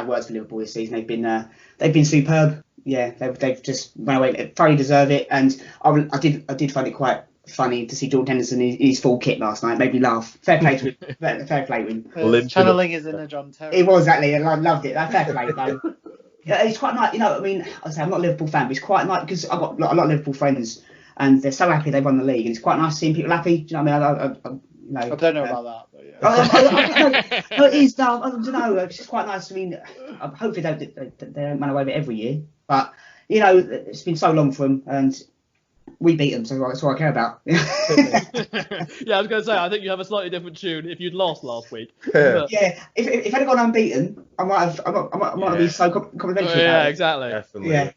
S2: of words for Liverpool this season. They've been superb. Yeah, they've just run away. Thoroughly deserve it. And I did find it quite funny to see Jordan Henderson in his full kit last night. Made me laugh. Fair play to him.
S3: Channeling his inner John Terry.
S2: It was exactly, and I loved it. That fair play though. Yeah, it's quite nice. I mean, I say I'm not a Liverpool fan, but it's quite nice because I've got a lot of Liverpool friends, and they're so happy they won the league, and it's quite nice seeing people happy. Do you know what I mean?
S3: I don't know about that, but yeah.
S2: No, it is. No, I don't know. It's just quite nice. I mean, hopefully they don't run away with it every year, but it's been so long for them, and we beat them, so that's all I care about.
S1: Yeah, I was going to say, I think you have a slightly different tune if you'd lost last week. But...
S2: Yeah, if I'd gone unbeaten, I might have been so complimentary.
S1: Yeah, exactly.
S4: Definitely.
S2: Yeah.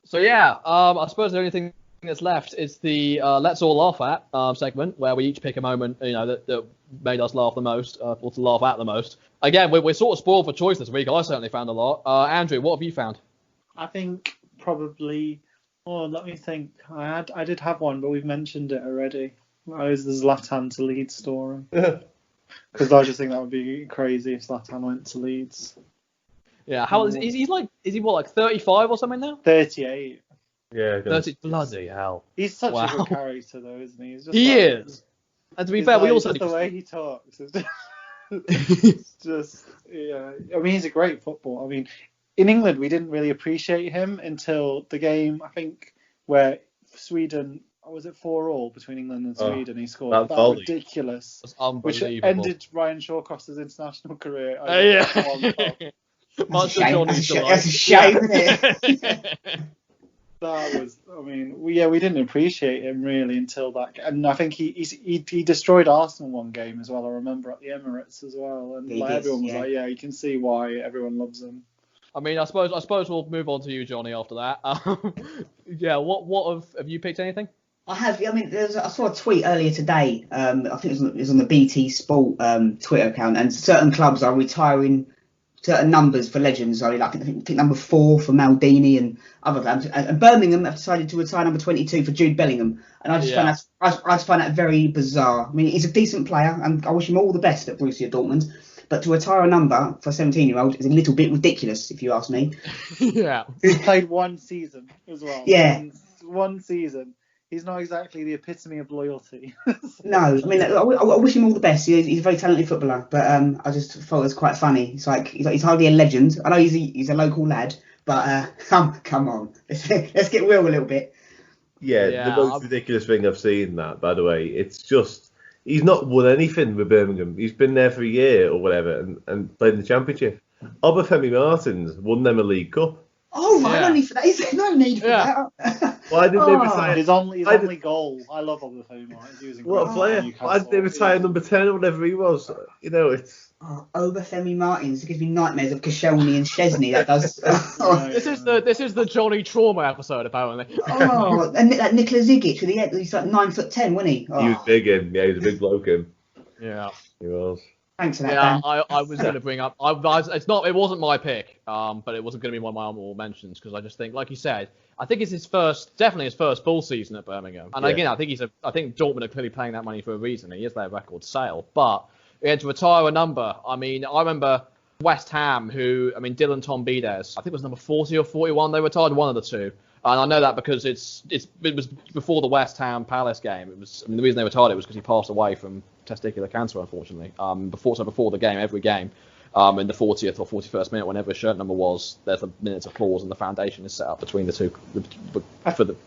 S1: So I suppose the only thing that's left is the Let's All Laugh At segment, where we each pick a moment that made us laugh the most, or to laugh at the most. Again, we're sort of spoiled for choice this week. I certainly found a lot. Andrew, what have you found?
S3: I think probably. Oh, let me think. I did have one, but we've mentioned it already. It was the Zlatan to Leeds story. Because I just think that would be crazy if Zlatan went to Leeds.
S1: Yeah, how is he? Is he what, like 35 or something now?
S3: 38.
S4: Yeah,
S1: 30. Bloody hell!
S3: He's such a good character, though, isn't he?
S1: He is. And to be fair, we also
S3: the way he talks. It's just yeah. I mean, he's a great footballer. I mean, in England, we didn't really appreciate him until the game, I think, where Sweden, was it 4-4 between England and Sweden? He scored. That was ridiculous.
S1: That's unbelievable.
S3: Which ended Ryan Shawcross's international career.
S2: That's a shame, isn't it?
S3: That was, I mean, we didn't appreciate him really until that, and I think he destroyed Arsenal one game as well. I remember at the Emirates as well, and everyone was like, yeah, you can see why everyone loves him.
S1: I mean, I suppose we'll move on to you, Johnny, after that. Yeah, what have you picked anything?
S2: I have. I mean, I saw a tweet earlier today. I think it was on the BT Sport Twitter account, and certain clubs are retiring certain numbers for legends. I think number 4 for Maldini and other clubs. And Birmingham have decided to retire number 22 for Jude Bellingham, and I just find that very bizarre. I mean, he's a decent player, and I wish him all the best at Borussia Dortmund. But to retire a number for a 17-year-old is a little bit ridiculous, if you ask me.
S1: Yeah.
S3: He's played one season as well.
S2: Yeah.
S3: One season. He's not exactly the epitome of loyalty.
S2: No, I mean, I wish him all the best. He's a very talented footballer, but I just thought it was quite funny. It's like he's hardly a legend. I know he's a local lad, but come on, let's get real a little bit.
S4: Yeah, the most ridiculous thing I've seen that, by the way, it's just he's not won anything with Birmingham. He's been there for a year or whatever and played in the Championship. Obafemi Martins won them a League Cup.
S2: Oh, right, no need for that. Is there no need for that?
S4: Why didn't they retire?
S3: His only goal. I love Obafemi Martins.
S4: What a player. Why didn't they retire number 10 or whatever he was? It's...
S2: Obafemi Martins. It gives me nightmares of Koscielny and Szczesny. That does.
S1: This is the Johnny Trauma episode, apparently.
S2: And that Nikola Zigic, he's like 9'10", wasn't he?
S4: He was big in. Yeah, he was a big bloke in.
S1: Yeah.
S4: He was.
S2: Thanks for that,
S1: Yeah,
S2: Dan.
S1: I was going to bring up. It wasn't my pick, but it wasn't going to be one of my honorable mentions because I just think, like you said, I think it's definitely his first full season at Birmingham. And again, I think Dortmund are clearly paying that money for a reason. He is their record sale, but he had to retire a number. I mean, I remember West Ham, Dylan Tom Bides, I think it was number 40 or 41. They retired one of the two. And I know that because it was before the West Ham Palace game. The reason they retired it was because he passed away from testicular cancer, unfortunately. Before the game, every game, in the 40th or 41st minute, whenever his shirt number was, there's a minute's applause, and the foundation is set up between the two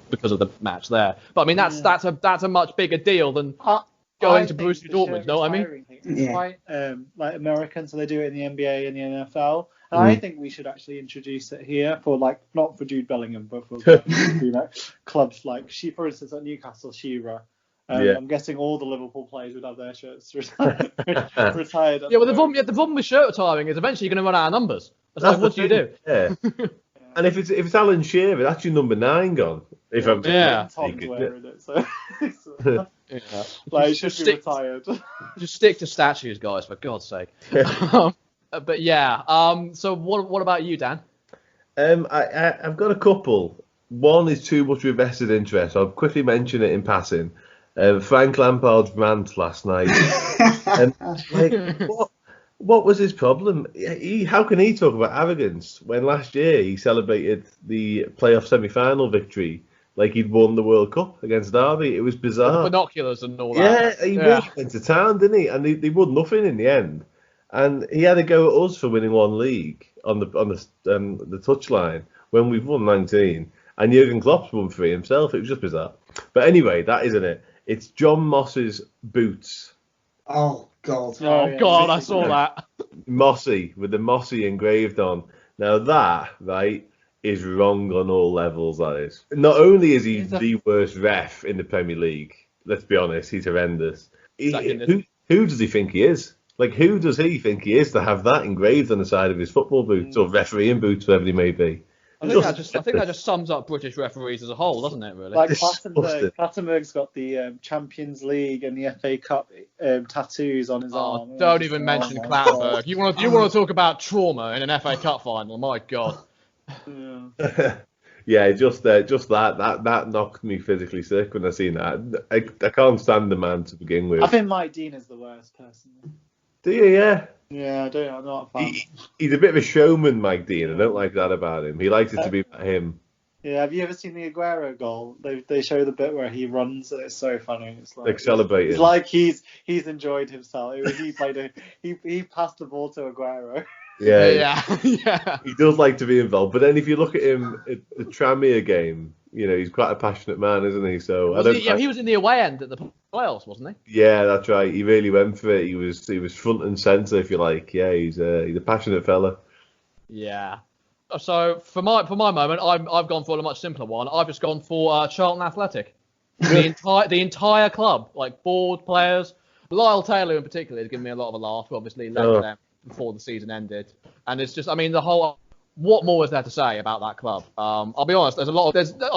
S1: because of the match there. But I mean, that's a much bigger deal than going to Borussia Dortmund. You know what I mean?
S3: It's quite like American, so they do it in the NBA and the NFL. And I think we should actually introduce it here for not for Jude Bellingham, but for clubs like for instance, at Newcastle, Shearer. I'm guessing all the Liverpool players would have their shirts retired.
S1: Yeah, well, the problem with shirt retiring is eventually you're going to run out of numbers. What do you do?
S4: Yeah. And if it's Alan Shearer, that's your number 9 gone. If I'm
S3: Tom's wearing it, so it should be retired.
S1: Just stick to statues, guys, for God's sake. But yeah, so what about you, Dan?
S4: I've got a couple. One is too much of a vested interest. I'll quickly mention it in passing. Frank Lampard's rant last night. And what was his problem? How can he talk about arrogance when last year he celebrated the playoff semi-final victory like he'd won the World Cup against Derby? It was bizarre.
S1: With binoculars and all that.
S4: Yeah, he really went to town, didn't he? And they won nothing in the end. And he had a go at us for winning one league on the touchline when we've won 19, and Jurgen Klopp's won 3 himself. It was just bizarre. But anyway, that isn't it. It's John Moss's boots.
S2: Oh God!
S1: Oh God! I saw that.
S4: Mossy with the Mossy engraved on. Now that is wrong on all levels. That is. Not only is he the worst ref in the Premier League. Let's be honest, he's horrendous. Who does he think he is? Like, who does he think he is to have that engraved on the side of his football boots or refereeing boots, whatever they may be?
S1: I think that just sums up British referees as a whole, doesn't it? Really.
S3: Like Clattenburg's got the Champions League and the FA Cup tattoos on his arm.
S1: Don't even mention Clattenburg. You want to talk about trauma in an FA Cup final? My God.
S4: Yeah, just that knocked me physically sick when I seen that. I can't stand the man to begin with.
S3: I think Mike Dean is the worst, personally.
S4: Do you? Yeah.
S3: Yeah, I'm not a fan.
S4: He's a bit of a showman, Mike Dean. I don't like that about him. He likes it to be about him.
S3: Yeah, have you ever seen the Aguero goal? They show the bit where he runs, and it's so funny. It's like
S4: celebrating.
S3: It's like he's enjoyed himself. He passed the ball to Aguero.
S4: Yeah. He does like to be involved, but then if you look at him at the Tranmere game, he's quite a passionate man, isn't he? So
S1: he was in the away end at the playoffs, wasn't he?
S4: Yeah, that's right. He really went for it. He was front and centre, if you like. Yeah, he's a passionate fella.
S1: Yeah. So for my moment, I've gone for a much simpler one. I've just gone for Charlton Athletic. The entire club, like board players, Lyle Taylor in particular, has given me a lot of a laugh. Who obviously left them before the season ended, and it's just, the whole. What more is there to say about that club? I'll be honest. I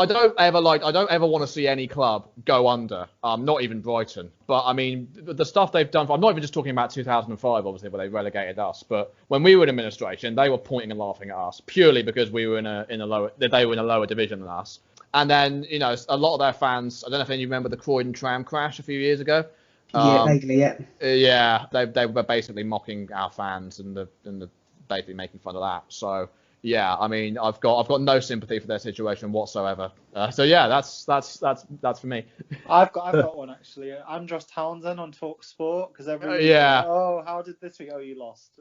S1: don't ever want to see any club go under. Not even Brighton. But the stuff they've done. I'm not even just talking about 2005, obviously, where they relegated us. But when we were in administration, they were pointing and laughing at us purely because we were in a lower division than us. And then a lot of their fans. I don't know if any of you remember the Croydon tram crash a few years ago.
S2: Yeah, vaguely, yeah.
S1: Yeah, they were basically mocking our fans and basically making fun of that. So. Yeah, I've got no sympathy for their situation whatsoever. So yeah, that's for me.
S3: I've got one actually. Andros Townsend on Talk Sport because everyone. How did this week? Oh, you lost.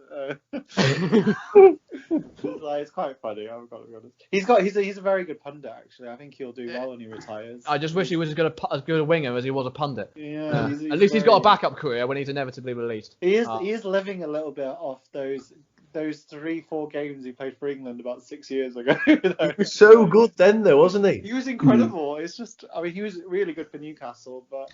S3: It's quite funny. I've got to be honest. He's a very good pundit actually. I think he'll do well when he retires.
S1: I just wish he was as good a winger as he was a pundit.
S3: Yeah.
S1: At least he's got a backup career when he's inevitably released.
S3: He is living a little bit off those 3-4 games he played for England about 6 years ago.
S4: He was so good then, though, wasn't he?
S3: He was incredible. It's just, he was really good for Newcastle, but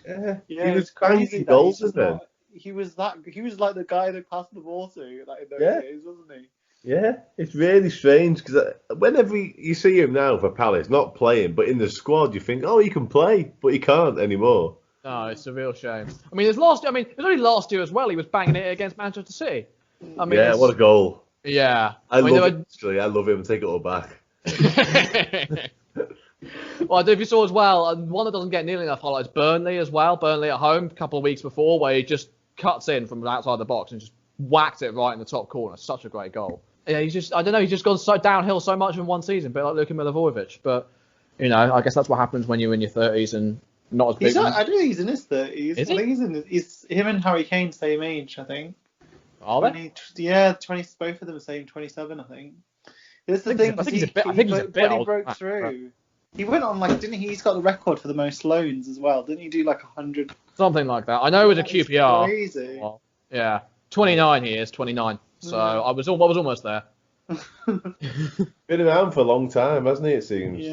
S4: he was crazy goals, isn't he?
S3: He was like the guy that passed the ball to in those days, wasn't he?
S4: Yeah, it's really strange because whenever you see him now for Palace, not playing, but in the squad, you think, oh, he can play, but he can't anymore.
S1: No, it's a real shame. I mean, it was only last year as well. He was banging it against Manchester City. I mean,
S4: Yeah, what a goal.
S1: Yeah.
S4: I love it, actually. I love him. Take it all back.
S1: Well, I don't know if you saw as well, one that doesn't get nearly enough highlights, Burnley as well. Burnley at home a couple of weeks before, where he just cuts in from outside the box and just whacked it right in the top corner. Such a great goal. Yeah, he's just gone so downhill so much in one season, a bit like Luka Milivojevic. But, I guess that's what happens when you're in your 30s and not as big.
S3: I don't think he's in his 30s.
S1: Is he?
S3: I think he's him and Harry Kane same age, I think.
S1: Are they?
S3: 20, both of them are same 27, I think. This is the thing.
S1: I think he's a bit
S3: old. He broke through. He went on didn't he? He's got the record for the most loans as well. Didn't he do 100?
S1: Something like that. I know it was a QPR.
S3: Crazy.
S1: Well, yeah, 29 he is, 29. So I was almost there.
S4: Been around for a long time, hasn't he? It seems.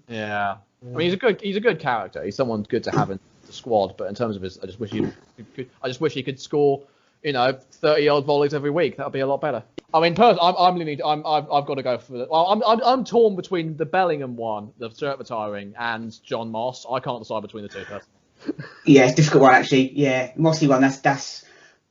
S1: Yeah. I mean, he's a good character. He's someone good to have in the squad. But in terms of I just wish he could score, 30-yard volleys every week. That would be a lot better. I mean, I'm leaning. I've got to go for the. Well, I'm torn between the Bellingham one, the shirt retiring, and John Moss. I can't decide between the two.
S2: Yeah, it's a difficult one actually. Yeah, Mossy one. That's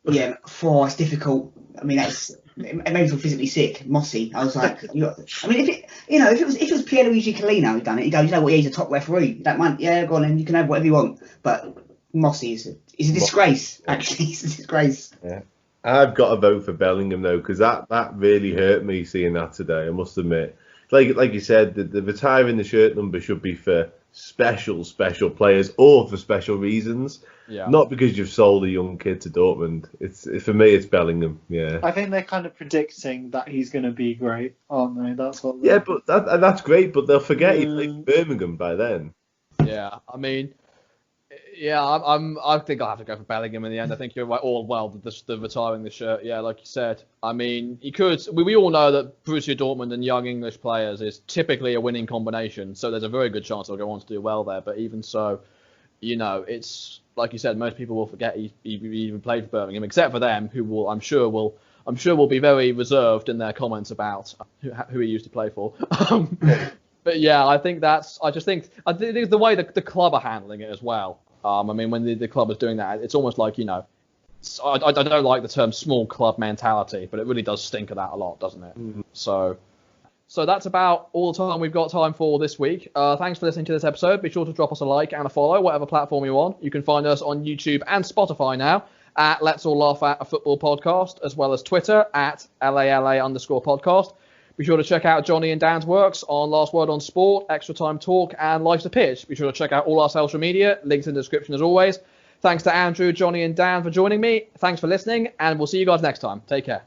S2: it's difficult. I mean, it made me feel physically sick. Mossy. I was like, if it was Pierluigi Collina who'd done it, he'd go, he's a top referee. That man, yeah, go on, then you can have whatever you want. But Mossy is a disgrace. Actually, it's a disgrace.
S4: Yeah. I've got to vote for Bellingham though, because that really hurt me seeing that today. I must admit, like you said, the retiring the shirt number should be for special players or for special reasons.
S1: Yeah.
S4: Not because you've sold a young kid to Dortmund. For me, it's Bellingham. Yeah.
S3: I think they're kind of predicting that he's going to be great, aren't they? That's what.
S4: Yeah, but that's great. But they'll forget he played Birmingham by then.
S1: Yeah, I mean. Yeah, I think I'll have to go for Bellingham in the end. I think you're right. The retiring the shirt. Yeah, like you said. I mean, he could. We all know that Borussia Dortmund and young English players is typically a winning combination. So there's a very good chance he'll go on to do well there. But even so, it's like you said. Most people will forget he even played for Birmingham, except for them, who I'm sure will be very reserved in their comments about who he used to play for. But yeah, I think it's the way the club are handling it as well. I mean, when the club is doing that, it's almost like, I don't like the term small club mentality, but it really does stink of that a lot, doesn't it? Mm-hmm. So that's about all the time we've got time for this week. Thanks for listening to this episode. Be sure to drop us a like and a follow, whatever platform you're on. You can find us on YouTube and Spotify now at Let's All Laugh at a Football Podcast, as well as Twitter at LALA_podcast. Be sure to check out Johnny and Dan's works on Last Word on Sport, Extra Time Talk, and Life's a Pitch. Be sure to check out all our social media, links in the description as always. Thanks to Andrew, Johnny, and Dan for joining me. Thanks for listening, and we'll see you guys next time. Take care.